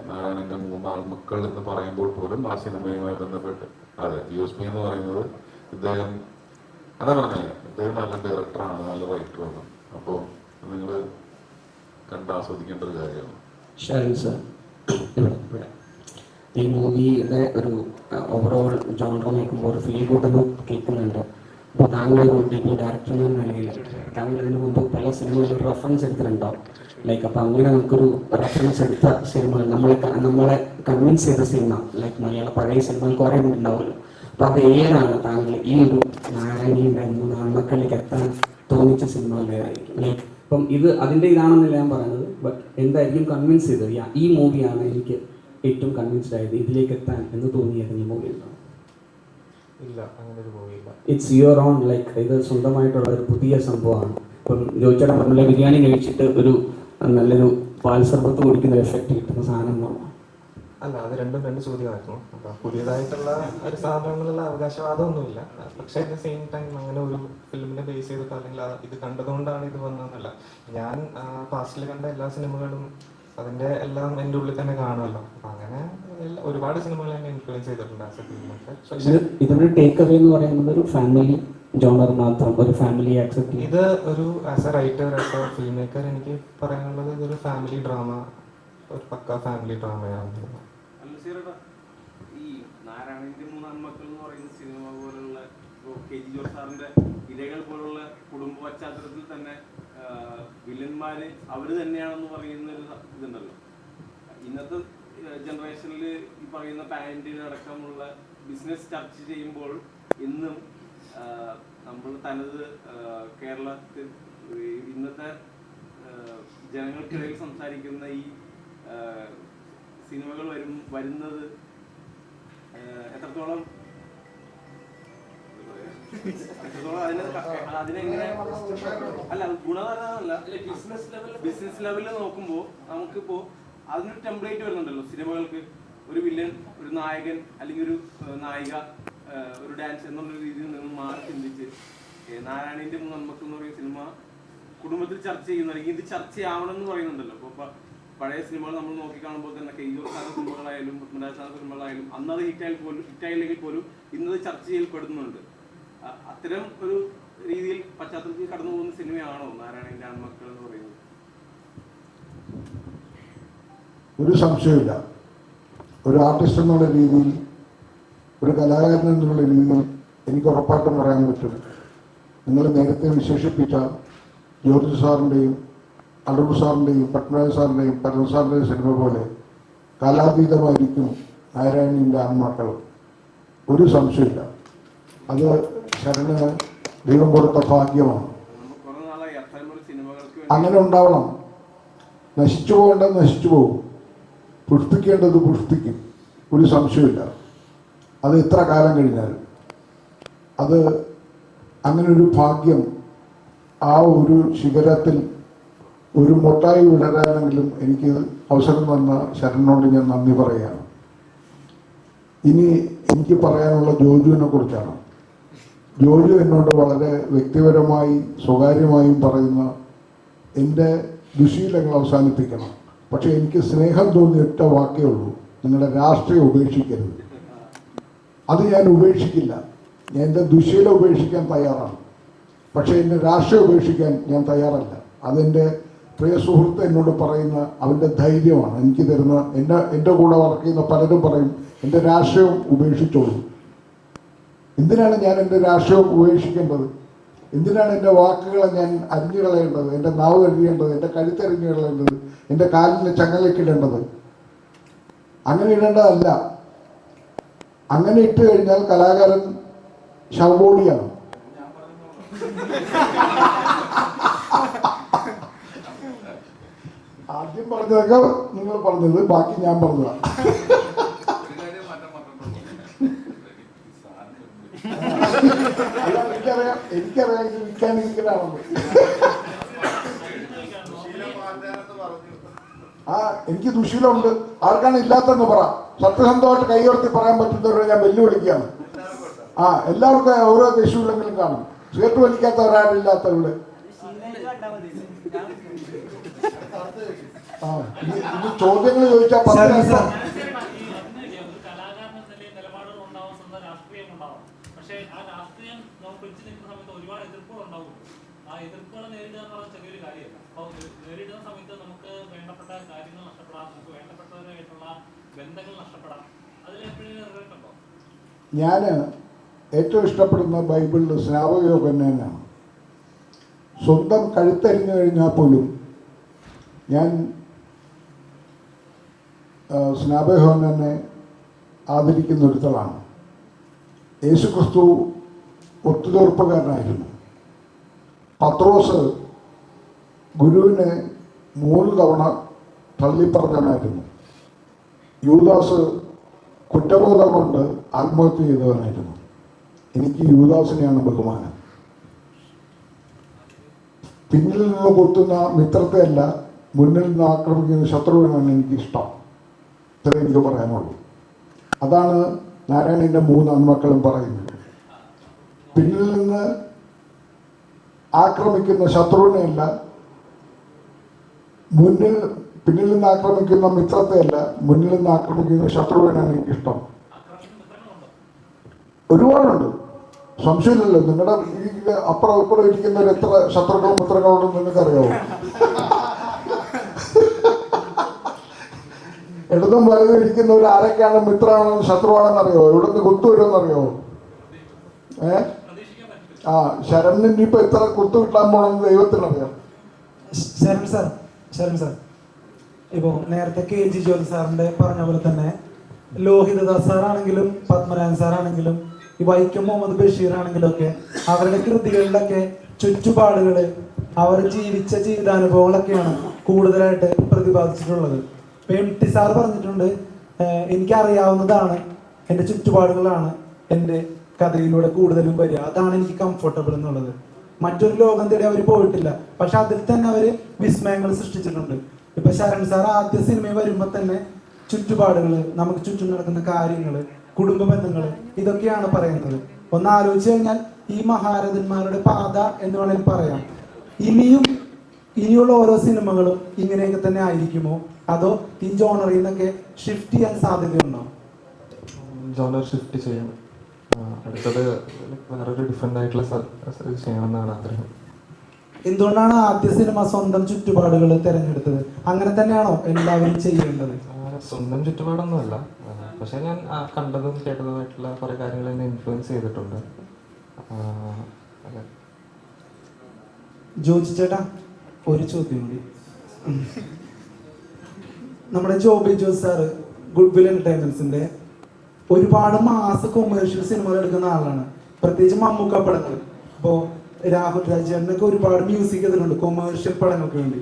നാരായണന്റെ 3 ആൺമക്കൾ എന്ന് പറയുമ്പോൾ പോലും ആ സിനിമയുമായി ബന്ധപ്പെട്ട് അതെ USP എന്ന് പറയുന്നത് ഇദ്ദേഹം അതാ പറഞ്ഞത് ഇദ്ദേഹം നല്ല ഡയറക്ടറാണ്, നല്ല റൈറ്ററാണ്. അപ്പോൾ നിങ്ങൾ കണ്ടാസ്വദിക്കേണ്ട ഒരു കാര്യമാണ്. ഈ മൂവിയുടെ ഒരു ഓവറോൾ ജോണർ നോക്കുമ്പോൾ ഒരു ഫീൽ ഗുഡ് കേൾക്കുന്നുണ്ട്. അപ്പോൾ താങ്കൾ ഒരു ഡയറക്ടർ എന്ന നിലയിൽ താങ്കൾ ഇതിനു മുമ്പ് പല സിനിമകളിൽ റെഫറൻസ് എടുത്തിട്ടുണ്ടാവും. ലൈക്ക് അപ്പോൾ അങ്ങനെ നമുക്കൊരു റെഫറൻസ് എടുത്ത സിനിമകൾ നമ്മളെ കൺവിൻസ് ചെയ്ത സിനിമ ലൈക്ക് മലയാള പഴയ സിനിമകൾ കുറേ ഉണ്ടാവുമല്ലോ. അപ്പോൾ അത് ഏതാണ് താങ്കൾ ഈ ഒരു നാരായണിയുടെ 3 ആൺമക്കളിലേക്ക് എത്താൻ തോന്നിച്ച സിനിമകൾ ഏതായിരിക്കും? ലൈക്ക് ഇപ്പം ഇത് അതിൻ്റെ ഇതാണെന്നല്ല ഞാൻ പറയുന്നത്, ബട്ട് എന്തായിരിക്കും കൺവിൻസ് ചെയ്തത് ഈ മൂവിയാണ് എനിക്ക് ഏറ്റവും കൺവിൻസ്ഡ് ആയത് ഇതിലേക്ക് എത്താൻ എന്ന് തോന്നിയത് ഈ മൂവി ഉണ്ടോ? ഇല്ല, അങ്ങനെ ഒരു മൂവിയില്ല. ഇറ്റ്സ് യുവർ ഓൺ ലൈക്ക് ഇത് സ്വന്തമായിട്ടുള്ള ഒരു പുതിയ സംഭവമാണ്. ഇപ്പം ജോയിച്ചേട്ടൻ പറഞ്ഞ ബിരിയാണി കഴിച്ചിട്ട് ഒരു നല്ലൊരു പാൽ സർബത്ത് കുടിക്കുന്ന എഫക്റ്റ് കിട്ടുന്ന സാധനം അല്ല, അത് രണ്ടും 2 ചോദ്യമായിരുന്നു. അപ്പൊ പുതിയതായിട്ടുള്ള ഒരു സാധനങ്ങളുള്ള അവകാശവാദമൊന്നുമില്ല. പക്ഷെ അറ്റ് ദ സെയിം ടൈം അങ്ങനെ ഒരു ഫിലിമിനെ ബേസ് ചെയ്തിട്ട് അല്ലെങ്കിൽ ഇത് കണ്ടതുകൊണ്ടാണ് ഇത് വന്നതെന്നല്ല. ഞാൻ പാസ്റ്റിൽ കണ്ട എല്ലാ സിനിമകളും അതിന്റെ എല്ലാം എൻ്റെ ഉള്ളിൽ തന്നെ കാണുമല്ലോ. അപ്പൊ അങ്ങനെ ഒരുപാട് സിനിമകൾ എന്നെ ഇൻഫ്ലുവൻസ് ചെയ്തിട്ടുണ്ട് ആസ് എ ഫിലിമൊക്കെ. ഇതിന്റെ ടേക്ക് അവേ എന്ന് പറയുന്നത് ഒരു ഫാമിലി ജോണർ മാത്രം, ഒരു ഫാമിലി ആക്സെപ്റ്റ് ഇത് ഒരു as A writer as A film maker എനിക്ക് പറയാനുള്ളത് ഇതൊരു ഫാമിലി ഡ്രാമ, ഒരു പക്ക ഫാമിലി ഡ്രാമയാണ്. ഈ നാരായണന്റെ 3 ആൺമക്കൾ എന്ന് പറയുന്ന സിനിമ പോലുള്ള KG ജോർജ് സാറിന്റെ ഇരകൾ പോലുള്ള കുടുംബ പശ്ചാത്തലത്തിൽ തന്നെ വില്ലന്മാര് അവര് തന്നെയാണെന്ന് പറയുന്ന ഒരു ഇതുണ്ടല്ലോ. ഇന്നത്തെ ജനറേഷനിൽ ഈ പറയുന്ന പാരന്റിന് അടക്കമുള്ള ബിസിനസ് ചർച്ച ചെയ്യുമ്പോൾ ഇന്നും നമ്മൾ തനത് കേരളത്തിൽ ഇന്നത്തെ ജനങ്ങൾക്കിടയിൽ സംസാരിക്കുന്ന ഈ സിനിമകൾ വരുന്നത് എത്രത്തോളം അതിനെങ്ങനെ അല്ല ഗുണകരമല്ല. ബിസിനസ് ലെവലിൽ നോക്കുമ്പോൾ നമുക്കിപ്പോ അതിനൊരു ടെംപ്ലേറ്റ് വരുന്നുണ്ടല്ലോ സിനിമകൾക്ക്. ഒരു വില്ലൻ, ഒരു നായകൻ അല്ലെങ്കിൽ ഒരു നായിക, ഒരു ഡാൻസ് എന്നുള്ള രീതിയിൽ നിന്ന് മാറി ചിന്തിച്ച് നാരായണന്റെ 3 ആൺമക്കൾ എന്ന് പറയുന്ന സിനിമ കുടുംബത്തിൽ ചർച്ച ചെയ്യുന്ന അല്ലെങ്കിൽ ഇത് ചർച്ചയാവണം എന്ന് പറയുന്നുണ്ടല്ലോ. അപ്പോൾ പഴയ സിനിമകൾ നമ്മൾ നോക്കിക്കാണുമ്പോൾ തന്നെ KG ജോർജ് സാറിന്റെ സിനിമകളായാലും പത്മരാജ സാറിന്റെ സിനിമകളായാലും അന്നത് ഹിറ്റായില്ലെങ്കിൽ പോലും ഇന്നത് ചർച്ച ചെയ്യപ്പെടുന്നുണ്ട്. അത്തരം ഒരു രീതിയിൽ പശ്ചാത്തലത്തിൽ കടന്നു പോകുന്ന സിനിമയാണോ നാരായണന്റെ ആൺമക്കൾ എന്ന് പറയുന്നത്? ഒരു സംശയമില്ല. ഒരു ആർട്ടിസ്റ്റ് എന്നുള്ള രീതിയിൽ, ഒരു കലാകാരൻ എന്നുള്ള രീതിയിൽ എനിക്ക് ഉറപ്പായിട്ടും പറയാൻ പറ്റും, നിങ്ങൾ നേരത്തെ വിശേഷിപ്പിച്ച ജോർജ് സാറിൻ്റെയും അടൂർ സാറിൻ്റെയും പത്മനാഭ സാറിൻ്റെയും പരമ സാറിൻ്റെയും സിനിമ പോലെ കാലാതീതമായിരിക്കും നാരായണീൻ്റെ ആൺമക്കൾ. ഒരു സംശയമില്ല. അത് ശരണ ദൈവം കൊടുത്ത ഭാഗ്യമാണ്. അങ്ങനെ ഉണ്ടാവണം. നശിച്ചു പോകേണ്ടത് നശിച്ചു പോകും, പുഷ്പിക്കേണ്ടത് പുഷ്പിക്കും, ഒരു സംശയമില്ല. അത് എത്ര കാലം കഴിഞ്ഞാലും അത് അങ്ങനെ ഒരു ഭാഗ്യം ആ ഒരു ശിഖരത്തിൽ ഒരു മൊട്ടായി വിടരാനെങ്കിലും എനിക്ക് അവസരം തന്ന ശരണിനോട് ഞാൻ നന്ദി പറയുകയാണ്. ഇനി എനിക്ക് പറയാനുള്ള ജോജുവിനെ കുറിച്ചാണ്. ജോജു എന്നോട് വളരെ വ്യക്തിപരമായി സ്വകാര്യമായും പറയുന്ന എൻ്റെ ദുശീലങ്ങൾ അവസാനിപ്പിക്കണം, പക്ഷേ എനിക്ക് സ്നേഹം തോന്നിയ ഒറ്റ വാക്കേ ഉള്ളൂ, നിങ്ങളുടെ രാഷ്ട്രീയം ഉപേക്ഷിക്കരുത്. അത് ഞാൻ ഉപേക്ഷിക്കില്ല. ഞാൻ എൻ്റെ ദുശീലം ഉപേക്ഷിക്കാൻ തയ്യാറാണ്, പക്ഷേ എൻ്റെ രാഷ്ട്രീയം ഉപേക്ഷിക്കാൻ ഞാൻ തയ്യാറല്ല. അതെൻ്റെ പ്രിയ സുഹൃത്ത് എന്നോട് പറയുന്ന അവൻ്റെ ധൈര്യമാണ് എനിക്ക് തരുന്ന. എൻ്റെ കൂടെ വർക്ക് ചെയ്യുന്ന പലരും പറയും എൻ്റെ രാഷ്ട്രീയം ഉപേക്ഷിച്ചോളൂ. എന്തിനാണ് ഞാൻ എൻ്റെ രാഷ്ട്രീയം ഉപേക്ഷിക്കേണ്ടത്? എന്തിനാണ് എൻ്റെ വാക്കുകളെ ഞാൻ അരിഞ്ഞു കളയേണ്ടത്? എൻ്റെ നാവ് അരിയേണ്ടത്, എൻ്റെ കഴുത്തരിഞ്ഞു കളയേണ്ടത്, എൻ്റെ കാലിന് ചങ്ങലക്കിടേണ്ടത്? അങ്ങനെ ഇടേണ്ടതല്ല. അങ്ങനെ ഇട്ട് കഴിഞ്ഞാൽ കലാകാരൻ ശവബോഡിയാണ്. ആദ്യം പറഞ്ഞതൊക്കെ നിങ്ങൾ പറഞ്ഞത്, ബാക്കി ഞാൻ പറഞ്ഞതാ. എനിക്കറിയാം ഇത് വിൽക്കാനിരിക്കലാണെന്ന്. എനിക്ക് ദുശീലമുണ്ട്. ആർക്കാണ് ഇല്ലാത്തെന്ന് പറ. സത്യസന്ധമായിട്ട് കൈയോർത്തി പറയാൻ പറ്റുന്നവരെ ഞാൻ വെല്ലുവിളിക്കുകയാണ്. എല്ലാവർക്കും ഓരോ ദശയില്ലെങ്കിലും കാണും. സിഗരറ്റ് വലിക്കാത്ത ഒരാളില്ലാത്തവരുടെ ഇത് ചോദ്യങ്ങൾ ചോദിച്ചാൽ ഞാൻ ഏറ്റവും ഇഷ്ടപ്പെടുന്ന ബൈബിളിൽ സ്നാപകയോഹന്നാനാണ്. സ്വന്തം കഴുത്തരിഞ്ഞു കഴിഞ്ഞാൽ പോലും ഞാൻ സ്നാപകയോഹന്നാനെ ആദരിക്കുന്ന ഒരുത്തളാണ്. യേശുക്രിസ്തു ഒത്തുതീർപ്പുകാരനായിരുന്നു. പത്രോസ് ഗുരുവിനെ 3 തവണ തള്ളിപ്പറഞ്ഞവനായിരുന്നു. യൂദാസ് കുറ്റബോധം കൊണ്ട് ആത്മഹത്യ ചെയ്തവനായിരുന്നു. എനിക്ക് യൂദാസിനെയാണ് ബഹുമാനം. പിന്നിൽ നിന്ന് കൊത്തുന്ന മിത്രത്തെ അല്ല, മുന്നിൽ നിന്ന് ആക്രമിക്കുന്ന ശത്രുവിനാണ് എനിക്കിഷ്ടം. ഇത്രേ എനിക്ക് പറയാനുള്ളൂ. അതാണ് നാരായണൻ്റെ 3 ആൺമക്കളും പറയുന്നത്. പിന്നിൽ നിന്ന് ആക്രമിക്കുന്ന ശത്രുവിനെയല്ല, പിന്നിൽ നിന്ന് ആക്രമിക്കുന്ന മിത്രത്തെയല്ല, മുന്നിൽ നിന്ന് ആക്രമിക്കുന്ന ശത്രുവിനാണ് എനിക്കിഷ്ടം. ഒരുപാടുണ്ട്, സംശയമില്ലല്ലോ. നിങ്ങളുടെ ഈ അപ്പുറം ഇപ്പുറം ഇരിക്കുന്നവർ എത്ര ശത്രുക്കളും മിത്രങ്ങളുണ്ടെന്ന് നിങ്ങൾക്കറിയാവോ? ഇടതും വലതും ഇരിക്കുന്നവർ ആരൊക്കെയാണ് മിത്രമാണെന്ന് ശത്രുവാണെന്ന് അറിയാവോ? എവിടെ നിന്ന് കുത്തു വരുമെന്നറിയാവോ? ശരണിന് ഇനിയിപ്പോ എത്ര കുത്തു കിട്ടാൻ പോണെന്ന് ദൈവത്തിനറിയാം. ശരൺ സാർ, ഇപ്പോൾ നേരത്തെ KG ജോർജ് സാറിന്റെ പറഞ്ഞ പോലെ തന്നെ ലോഹിതദാസ് സാറാണെങ്കിലും പത്മനാഭൻ സാറാണെങ്കിലും ഈ വൈക്കം മുഹമ്മദ് ബഷീർ ആണെങ്കിലും ഒക്കെ അവരുടെ കൃതികളിലൊക്കെ ചുറ്റുപാടുകൾ, അവർ ജീവിച്ച ജീവിതാനുഭവങ്ങളൊക്കെയാണ് കൂടുതലായിട്ട് പ്രതിപാദിച്ചിട്ടുള്ളത്. ഇപ്പൊ MT സാർ പറഞ്ഞിട്ടുണ്ട്, എനിക്കറിയാവുന്നതാണ്, എൻ്റെ ചുറ്റുപാടുകളാണ് എൻ്റെ കഥയിലൂടെ കൂടുതലും വരിക, അതാണ് എനിക്ക് കംഫർട്ടബിൾ എന്നുള്ളത്. മറ്റൊരു ലോകം തേടി അവർ പോയിട്ടില്ല, പക്ഷെ അതിൽ തന്നെ അവർ വിസ്മയങ്ങൾ സൃഷ്ടിച്ചിട്ടുണ്ട്. ഇപ്പൊ ശരൺ സാർ ആദ്യ സിനിമയിൽ വരുമ്പോൾ തന്നെ ചുറ്റുപാടുകൾ, നമുക്ക് ചുറ്റും നടക്കുന്ന കാര്യങ്ങൾ, കുടുംബ ബന്ധങ്ങൾ, ഇതൊക്കെയാണ് പറയുന്നത്. ഒന്ന് ആലോചിച്ച് കഴിഞ്ഞാൽ ഈ മഹാരഥന്മാരുടെ പാത എന്ന് വേണമെങ്കിൽ പറയാം. ഇനിയുള്ള ഓരോ സിനിമകളും ഇങ്ങനെയൊക്കെ തന്നെ ആയിരിക്കുമോ, അതോ ഈ ജോണറിൽ നിന്നൊക്കെ ഷിഫ്റ്റ് ചെയ്യാൻ സാധ്യതയുണ്ടോ? ജോണർ ഷിഫ്റ്റ് ചെയ്യണം. അടുത്തത് വേറൊരു ഡിഫറെൻ്റ് ആയിട്ടുള്ള ചെയ്യണമെന്നാണ് ആഗ്രഹം. എന്തുകൊണ്ടാണ് ആദ്യ സിനിമ സ്വന്തം ചുറ്റുപാടുകൾ തിരഞ്ഞെടുത്തത്? അങ്ങനെ തന്നെയാണോ എല്ലാവരും ചെയ്യേണ്ടത്? സ്വന്തം ചുറ്റുപാടൊന്നുമല്ല, പക്ഷെ ഞാൻ കണ്ടതും കേട്ടതുമായിട്ടുള്ള കുറേ കാര്യങ്ങൾ എന്നെ ഇൻഫ്ലുവൻസ് ചെയ്തിട്ടുണ്ട്. അതെ. ജോജി ചേട്ടാ, ഒരു ചോദ്യം കൂടി. നമ്മുടെ Joby Jose sir good will എന്റർടൈൻമെന്റ്സിന്റെ ഒരുപാട് മാസ കൊമേഴ്ഷ്യൽ സിനിമകൾ എടുക്കുന്ന ആളാണ്, പ്രത്യേകിച്ച് മമ്മൂക്ക പടങ്ങൾ. ഇപ്പോൾ രാഹുൽ രാജേട്ടനൊക്കെ ഒരുപാട് മ്യൂസിക് ചെയ്തിട്ടുണ്ട് കൊമേഴ്ഷ്യൽ പടങ്ങൾക്ക് വേണ്ടി.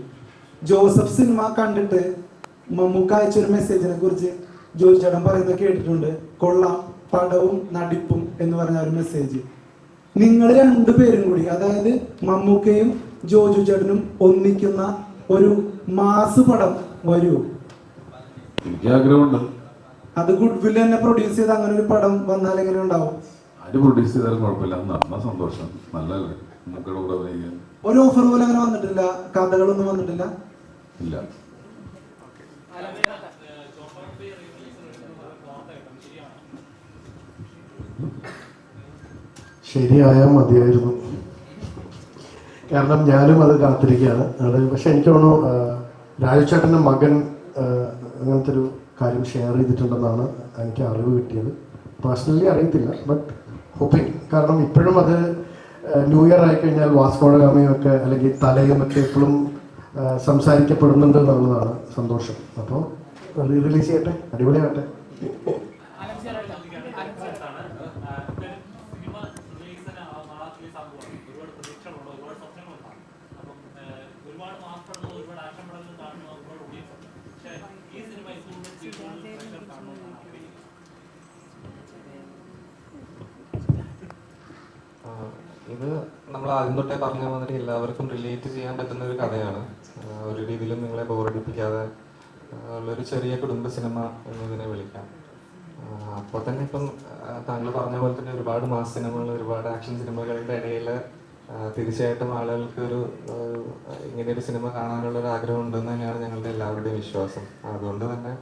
ജോസഫ് സിനിമ കണ്ടിട്ട് മമ്മൂക്ക അയച്ചൊരു മെസ്സേജിനെ കുറിച്ച് ജോജി ചേട്ടൻ പറയുന്നത് കേട്ടിട്ടുണ്ട്. കൊള്ളാം, പടവും നടിപ്പും എന്ന് പറഞ്ഞ ഒരു മെസ്സേജ്. നിങ്ങൾ രണ്ടുപേരും കൂടി, അതായത് മമ്മൂക്കയും ജോജു ചേട്ടനും ഒന്നിക്കുന്ന ഒരു മാസ് പടം വരുമോ? എനിക്ക് ആഗ്രഹമുണ്ട്. അത് ഗുഡ് വിൽ തന്നെ പ്രൊഡ്യൂസ് ചെയ്ത് അങ്ങനെ ഒരു പടം വന്നാൽ എങ്ങനെ ഉണ്ടാവും? ആര് പ്രൊഡ്യൂസ് ചെയ്താലും കുഴപ്പമില്ല, നടന്ന സന്തോഷം. നല്ലല്ലേ മമ്മൂക്കയുടെ കൂടെ അഭിനയിക്കാൻ. ഒരു ഓഫർ പോലും അങ്ങനെ വന്നിട്ടില്ല, കഥകളൊന്നും വന്നിട്ടില്ല. ഇല്ല. ശരിയായാൽ മതിയായിരുന്നു, കാരണം ഞാനും അത് കാത്തിരിക്കുകയാണ്. അത് പക്ഷെ എനിക്ക് തോന്നുന്നു രാജുചേട്ടൻ്റെ മകൻ അങ്ങനത്തെ ഒരു കാര്യം ഷെയർ ചെയ്തിട്ടുണ്ടെന്നാണ് എനിക്ക് അറിവ് കിട്ടിയത്. പേഴ്സണലി അറിയത്തില്ല, ബട്ട് ഹോപ്പിംഗ്. കാരണം ഇപ്പോഴും അത് ന്യൂ ഇയർ ആയിക്കഴിഞ്ഞാൽ വാസ്കോഡഗാമയൊക്കെ അല്ലെങ്കിൽ തലയും ഒക്കെ എപ്പോഴും സംസാരിക്കപ്പെടുന്നുണ്ട് എന്നുള്ളതാണ് സന്തോഷം. അപ്പോൾ റിലീസ് ചെയ്യട്ടെ, അടിപൊളിയാകട്ടെ. ഇത് നമ്മൾ ആദ്യം തൊട്ടേ പറഞ്ഞ മാതിരി എല്ലാവർക്കും റിലേറ്റ് ചെയ്യാൻ പറ്റുന്ന ഒരു കഥയാണ്. ഒരു രീതിയിലും നിങ്ങളെ ബോറടിപ്പിക്കാതെ ഉള്ളൊരു ചെറിയ കുടുംബ സിനിമ എന്നതിനെ വിളിക്കാം. അപ്പോൾ തന്നെ ഇപ്പം താങ്കൾ പറഞ്ഞ പോലെ തന്നെ ഒരുപാട് മാസ് സിനിമകൾ, ഒരുപാട് ആക്ഷൻ സിനിമകളുടെ ഇടയിൽ തീർച്ചയായിട്ടും ആളുകൾക്ക് ഒരു ഇങ്ങനെയൊരു സിനിമ കാണാനുള്ള ഒരു ആഗ്രഹം ഉണ്ടെന്ന് തന്നെയാണ് ഞങ്ങളുടെ എല്ലാവരുടെയും വിശ്വാസം. അതുകൊണ്ട് തന്നെ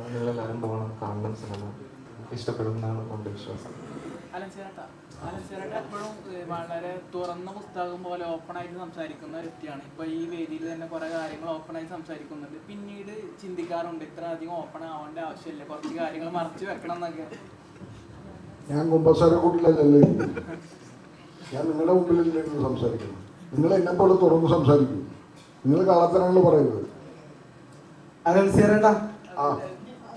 നിങ്ങളെല്ലാവരും പോകണം, കാണണം, സിനിമ ഇഷ്ടപ്പെടുമെന്നാണ് നമ്മുടെ വിശ്വാസം. അലൻസിയേട്ട എപ്പോഴും വളരെ തുറന്ന പുസ്തകം പോലെ ഓപ്പൺ ആയിട്ട് സംസാരിക്കുന്ന ഒരു വ്യക്തിയാണ്. ഇപ്പൊ ഈ വേദിയിൽ തന്നെ കുറെ കാര്യങ്ങൾ ഓപ്പൺ ആയിട്ട് സംസാരിക്കുന്നുണ്ട്. പിന്നീട് ചിന്തിക്കാറുണ്ട് ഇത്ര അധികം ഓപ്പൺ ആവേണ്ട ആവശ്യമില്ല, കുറച്ച് കാര്യങ്ങൾ മറച്ചു വെക്കണം എന്നൊക്കെ. ഞാൻ കുമ്പസാര കൂട്ടിലല്ലല്ലോ, ഞാൻ നിങ്ങളുടെ മുമ്പിലല്ലേ സംസാരിക്കുന്നു. നിങ്ങൾ എന്നെ പോലെ തുറന്ന് സംസാരിക്കും. നിങ്ങൾ കള്ളത്തരങ്ങൾ പറയുന്നത്. അലൻസിയേട്ടാ,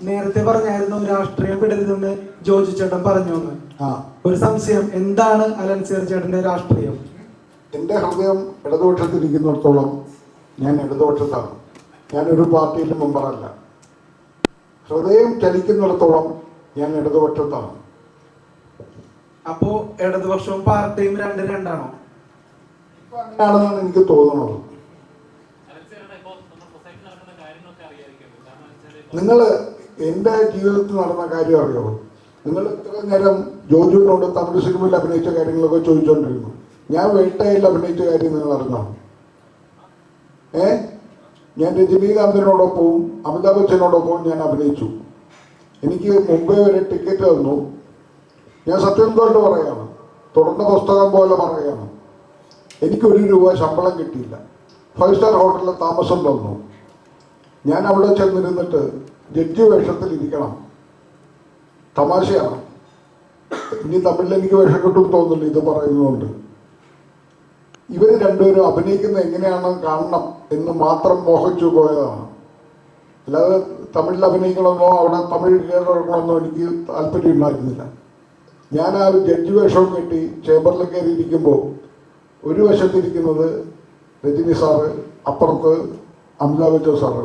നേരത്തെ പറഞ്ഞായിരുന്നു രാഷ്ട്രീയം വിടരുതെന്ന് ജോജു ചേട്ടൻ പറഞ്ഞു എന്ന്. ഒരു സംശയം, എന്താണ് അലൻസിയർ ചേട്ടന്റെ രാഷ്ട്രീയം? എൻ്റെ ഹൃദയം ഇടതുപക്ഷത്തിരിക്കുന്നിടത്തോളം ഞാൻ ഇടതുപക്ഷത്താണ്. ഞാനൊരു പാർട്ടിയിലും മെമ്പറല്ല. ഹൃദയം ചലിക്കുന്നിടത്തോളം ഞാൻ ഇടതുപക്ഷത്താണ്. അപ്പോ ഇടതുപക്ഷവും പാർട്ടിയും രണ്ടാണോ? അങ്ങനെയാണെന്നാണ് എനിക്ക് തോന്നുന്നത്. നിങ്ങൾ എൻ്റെ ജീവിതത്തിൽ നടന്ന കാര്യം അറിയാമോ? നിങ്ങൾ ഇത്ര നേരം ജോജുവിനോട് തമിഴ് സിനിമയിൽ അഭിനയിച്ച കാര്യങ്ങളൊക്കെ ചോദിച്ചുകൊണ്ടിരുന്നു. ഞാൻ വേട്ടയിൽ അഭിനയിച്ച കാര്യം നിങ്ങൾ അറിഞ്ഞോ? ഞാൻ രജനീകാന്തിനോടൊപ്പവും അമിതാഭ് ബച്ചനോടൊപ്പവും ഞാൻ അഭിനയിച്ചു. എനിക്ക് മുംബൈ വരെ ടിക്കറ്റ് തന്നു. ഞാൻ സത്യം തൊട്ട് പറയാണ്, തുറന്ന പുസ്തകം പോലെ പറയാണ്, എനിക്ക് ₹1 ശമ്പളം കിട്ടിയില്ല. 5 സ്റ്റാർ ഹോട്ടലിൽ താമസം തന്നു. ഞാൻ അവിടെ ചെന്നിരുന്നിട്ട് ജഡ്ജി വേഷത്തിലിരിക്കണം. തമാശയാണ്. ഇനി തമിഴിൽ എനിക്ക് വേഷം കിട്ടും തോന്നുന്നില്ല ഇത് പറയുന്നതുകൊണ്ട്. ഇവർ രണ്ടുപേരും അഭിനയിക്കുന്നത് എങ്ങനെയാണ് കാണണം എന്ന് മാത്രം മോഹിച്ചു പോയതാണ്. അല്ലാതെ തമിഴിൽ അഭിനയിക്കണമെന്നോ അവിടെ തമിഴ് കേരളമെന്നോ എനിക്ക് താല്പര്യം ഉണ്ടായിരുന്നില്ല. ഞാൻ ആ ഒരു ജഡ്ജി വേഷവും കെട്ടി ചേംബറിൽ കയറിയിരിക്കുമ്പോൾ ഒരു വശത്തിരിക്കുന്നത് രജനി സാറ്, അപ്പുറത്ത് അമിതാഭ് ബച്ചൻ സാറ്.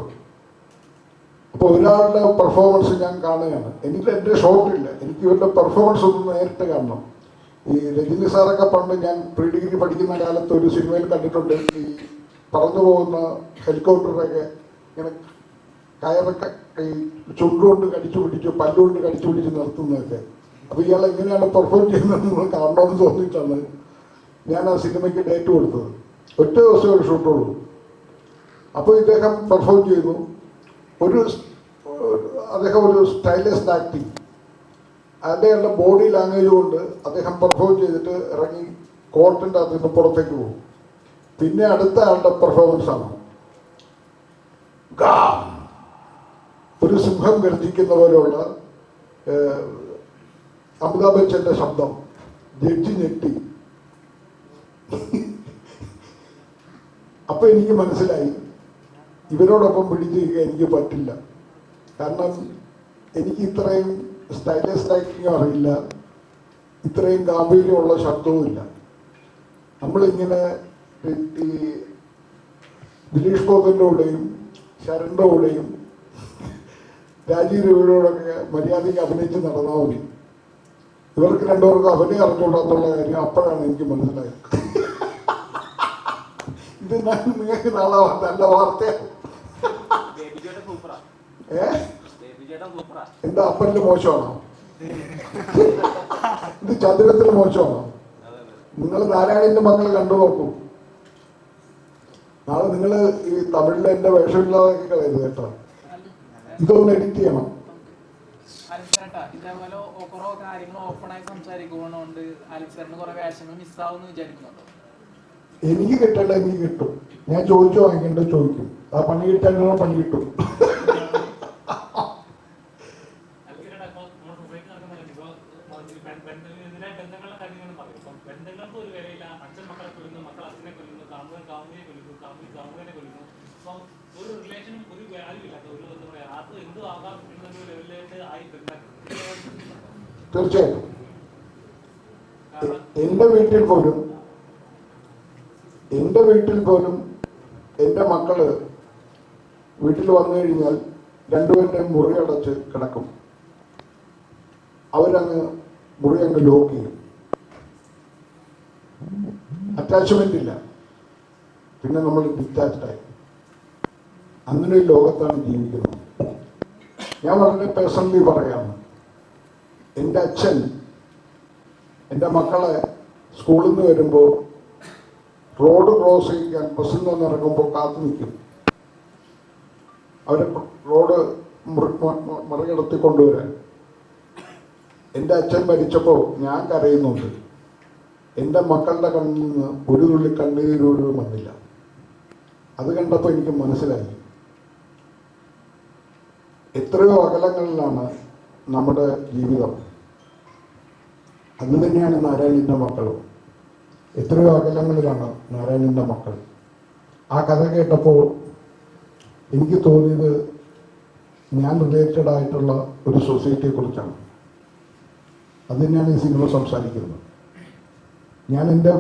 അപ്പോൾ ഒരാളുടെ പെർഫോമൻസ് ഞാൻ കാണുകയാണ്. എനിക്ക് എൻ്റെ ഷോട്ടില്ല, എനിക്ക് ഇവരുടെ പെർഫോമൻസ് ഒന്ന് നേരിട്ട് കാണണം. ഈ രജനി സാറൊക്കെ പണ്ട് ഞാൻ പ്രീ ഡിഗ്രി പഠിക്കുന്ന കാലത്ത് ഒരു സിനിമയിൽ കണ്ടിട്ടുണ്ട്. ഈ പറന്നു പോകുന്ന ഹെലികോപ്റ്ററൊക്കെ ഇങ്ങനെ കയറൊക്കെ ഈ ചുണ്ടുകൊണ്ട് കടിച്ചു പിടിച്ച് പല്ലുകൊണ്ട് കടിച്ചു പിടിച്ച് നിർത്തുന്നതൊക്കെ. അപ്പോൾ ഇയാൾ എങ്ങനെയാണ് പെർഫോം ചെയ്യുന്നതെന്ന് കാണണമെന്ന് തോന്നിയിട്ടാണ് ഞാൻ ആ സിനിമയ്ക്ക് ഡേറ്റ് കൊടുത്തത്. ഒറ്റ ദിവസം ഒരു ഷൂട്ടുള്ളൂ. അപ്പോൾ ഇദ്ദേഹം പെർഫോം ചെയ്തു. അദ്ദേഹം ഒരു സ്റ്റൈലിസ്റ്റ് ആക്ടിങ്, അദ്ദേഹത്തിൻ്റെ ബോഡി ലാംഗ്വേജ് കൊണ്ട് അദ്ദേഹം പെർഫോം ചെയ്തിട്ട് ഇറങ്ങി കോർട്ടിൻ്റെ അതിൽ നിന്ന് പുറത്തേക്ക് പോകും. പിന്നെ അടുത്ത ആളുടെ പെർഫോമൻസാണ് ഒരു സിംഹം ഗർജിക്കുന്ന പോലെയുള്ള അമിതാഭ് ബച്ചൻ്റെ ശബ്ദം. ജഡ്ജി ഞെട്ടി. അപ്പൊ എനിക്ക് മനസ്സിലായി ഇവരോടൊപ്പം പിടിച്ചിരിക്കാൻ എനിക്ക് പറ്റില്ല. കാരണം എനിക്ക് ഇത്രയും സ്റ്റൈലിഷ് റൈറ്റിംഗും അറിയില്ല, ഇത്രയും ഗാംഭീര്യമുള്ള ശബ്ദവുമില്ല. നമ്മളിങ്ങനെ ഈ ദിലീഷ് പോത്തൻ്റെ കൂടെയും ശരണിൻ്റെ കൂടെയും രാജീവ് രവിയോടൊക്കെ മര്യാദയ്ക്ക് അഭിനയിച്ച് നടന്നാൽ മതി. ഇവർക്ക് രണ്ടുപേർക്കും അഭിനയം അറിഞ്ഞുകൂടാത്തുള്ള കാര്യം അപ്പോഴാണ് എനിക്ക് മനസ്സിലായത്. ഇത് നിങ്ങൾക്ക് നാളെ നല്ല വാർത്തയാണ്. എന്താ അപ്പനില് മോശമാണോ? ഇത് ചതുരത്തിൽ മോശമാണോ? നിങ്ങൾ നാരായണന്റെ മക്കൾ കണ്ടു നോക്കൂ. നാളെ നിങ്ങൾ ഈ തമിഴിലെ എന്റെ വേഷമില്ലാതൊക്കെ കളയരുത് കേട്ടോ. ഇതൊന്ന് എഡിറ്റ് ചെയ്യണം. ഇതേപോലെ കുറെ കാര്യങ്ങൾ ഓപ്പണായി സംസാരിക്കുന്നതുകൊണ്ട് അലക്സറിന് കുറെ വേഷങ്ങൾ മിസ്സാവുമെന്ന് വിചാരിക്കുന്നുണ്ടോ? എനിക്ക് കിട്ടേണ്ട എനിക്ക് കിട്ടും. ഞാൻ ചോദിച്ചു വാങ്ങിക്കേണ്ടത് ചോദിക്കും. ആ പണി കിട്ടാനുള്ള പണി കിട്ടും. തീർച്ചയായിട്ടും എൻ്റെ വീട്ടിൽ പോലും എൻ്റെ മക്കള് വീട്ടിൽ വന്നു കഴിഞ്ഞാൽ രണ്ടുപേരുടെയും മുറി അടച്ച് കിടക്കും. അവരങ്ങ് മുറി അങ്ങ് ലോക്ക് ചെയ്യും. അറ്റാച്ച്മെന്റ് ഇല്ല. പിന്നെ നമ്മൾ ഡിറ്റാച്ച്ഡായി. അങ്ങനെ ഒരു ലോകത്താണ് ജീവിക്കുന്നത്. ഞാൻ വളരെ പേഴ്സണലി പറയാം, എൻ്റെ അച്ഛൻ എൻ്റെ മക്കളെ സ്കൂളിൽ നിന്ന് വരുമ്പോൾ റോഡ് ക്രോസ് ചെയ്യാൻ ബസ്സിൽ നിന്ന് ഇറങ്ങുമ്പോൾ കാത്തു നിൽക്കും. അവരെ റോഡ് മറികടത്തി കൊണ്ടുവരാൻ. എൻ്റെ അച്ഛൻ മരിച്ചപ്പോൾ ഞാൻ കരയുന്നുണ്ട്. എൻ്റെ മക്കളുടെ കണ്ണിൽ നിന്ന് ഒരു തുള്ളി കണ്ണീരോരും വന്നില്ല. അത് കണ്ടപ്പോൾ എനിക്ക് മനസ്സിലായി എത്രയോ അകലങ്ങളിലാണ് നമ്മുടെ ജീവിതം. അത് തന്നെയാണ് നാരായണൻ്റെ മക്കളും. എത്രയോ അകലങ്ങളിലാണ് നാരായണൻ്റെ മക്കൾ. ആ കഥ കേട്ടപ്പോൾ എനിക്ക് തോന്നിയത് ഞാൻ റിലേറ്റഡ് ആയിട്ടുള്ള ഒരു സൊസൈറ്റിയെ കുറിച്ചാണ്. അത് തന്നെയാണ് ഈ സിനിമ സംസാരിക്കുന്നത്. ഞാൻ എൻ്റെ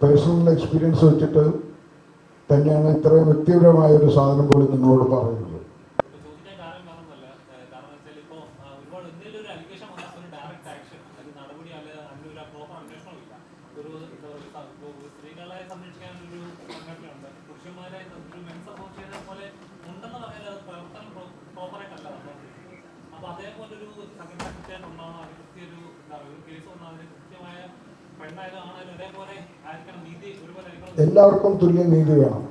പേഴ്സണൽ എക്സ്പീരിയൻസ് വെച്ചിട്ട് തന്നെയാണ് ഇത്രയും വ്യക്തിപരമായ ഒരു സാധനം പോലും നിങ്ങളോട് പറയുന്നത്. എല്ലാവർക്കും തുല്യ നീതി വേണം.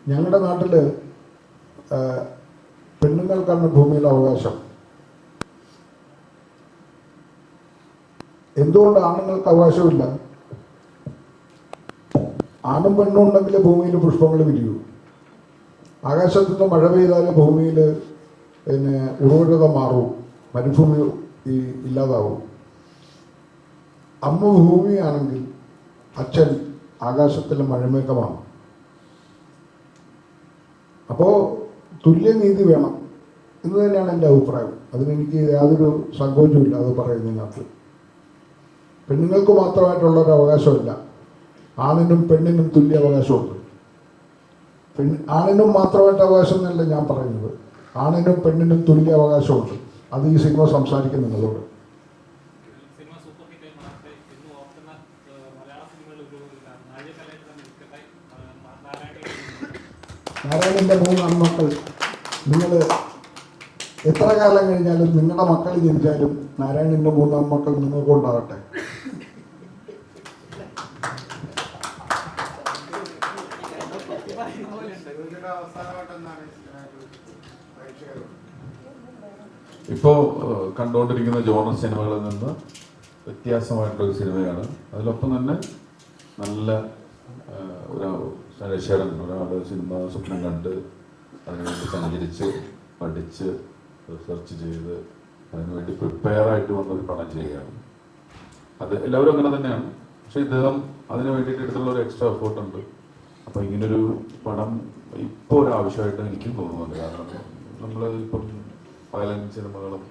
ഞങ്ങളുടെ നാട്ടില് പെണ്ണുങ്ങൾക്കാണ് ഭൂമിയിലെ അവകാശം. എന്തുകൊണ്ട് ആണുങ്ങൾക്ക് അവകാശമില്ല? ആണും പെണ്ണും ഉണ്ടെങ്കിൽ ഭൂമിയിൽ പുഷ്പങ്ങൾ വിരിയൂ. ആകാശത്തു നിന്ന് മഴ പെയ്താൽ ഭൂമിയിൽ പിന്നെ ഉറവിടത മാറും, മരുഭൂമി ഇല്ലാതാവും. അമ്മ ഭൂമിയാണെങ്കിൽ അച്ഛൻ ആകാശത്തിലെ മഴമേഘമാണ്. അപ്പോൾ തുല്യനീതി വേണം എന്ന് തന്നെയാണ് എൻ്റെ അഭിപ്രായം. അതിനെനിക്ക് യാതൊരു സങ്കോചവുമില്ല അത് പറയുന്നതിനകത്ത്. പെണ്ണുങ്ങൾക്ക് മാത്രമായിട്ടുള്ളൊരു അവകാശമില്ല, ആണിനും പെണ്ണിനും തുല്യ അവകാശമുണ്ട്. ആണിനും മാത്രമായിട്ട് അവകാശം എന്നല്ല ഞാൻ പറയുന്നത്, ആണിനും പെണ്ണിനും തുല്യ അവകാശമുണ്ട്. അത് ഈ സിനിമ സംസാരിക്കും നിങ്ങളോട്. നാരായണൻ്റെ 3 ആൺമക്കൾ, നിങ്ങൾ എത്ര കാലം കഴിഞ്ഞാലും നിങ്ങളുടെ മക്കൾ ജനിച്ചാലും നാരായണൻ്റെ 3 ആൺമക്കൾ നിങ്ങൾക്കുണ്ടാകട്ടെ. ഇപ്പോൾ കണ്ടുകൊണ്ടിരിക്കുന്ന ജോണർ സിനിമകളിൽ നിന്ന് വ്യത്യാസമായിട്ടൊരു സിനിമയാണ്. അതിലൊപ്പം തന്നെ നല്ല ശരൺ ഒരാൾ സിനിമ സ്വപ്നം കണ്ട് അതിനുവേണ്ടി സഞ്ചരിച്ച് പഠിച്ച് റിസർച്ച് ചെയ്ത് അതിനുവേണ്ടി പ്രിപ്പയറായിട്ട് വന്നൊരു പണം ചെയ്യുകയാണ്. അത് എല്ലാവരും അങ്ങനെ തന്നെയാണ്. പക്ഷെ ഇദ്ദേഹം അതിന് വേണ്ടിയിട്ട് എടുത്തുള്ള ഒരു എക്സ്ട്രാ എഫേർട്ട് ഉണ്ട്. അപ്പോൾ ഇങ്ങനൊരു പടം ഇപ്പോൾ ഒരു ആവശ്യമായിട്ട് എനിക്കും തോന്നുന്നുണ്ട്. കാരണം നമ്മൾ ഇപ്പം വയലൻസ് സിനിമകളും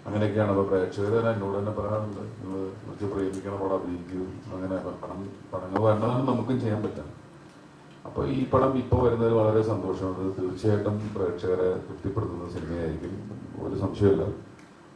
അങ്ങനെയൊക്കെയാണ്. അപ്പോൾ പ്രേക്ഷകർ തന്നെ എന്നോട് തന്നെ പറയാറുണ്ട്, നിങ്ങൾ കുറച്ച് പ്രേമിക്കണ പടം അഭിനയിക്കൂ, അങ്ങനെ പടങ്ങൾ വരണമെന്ന് നമുക്കും ചെയ്യാൻ പറ്റാം. അപ്പോൾ ഈ പടം ഇപ്പോൾ വരുന്നതിൽ വളരെ സന്തോഷമുണ്ട്. തീർച്ചയായിട്ടും പ്രേക്ഷകരെ തൃപ്തിപ്പെടുത്തുന്ന സിനിമയായിരിക്കും, ഒരു സംശയമില്ല.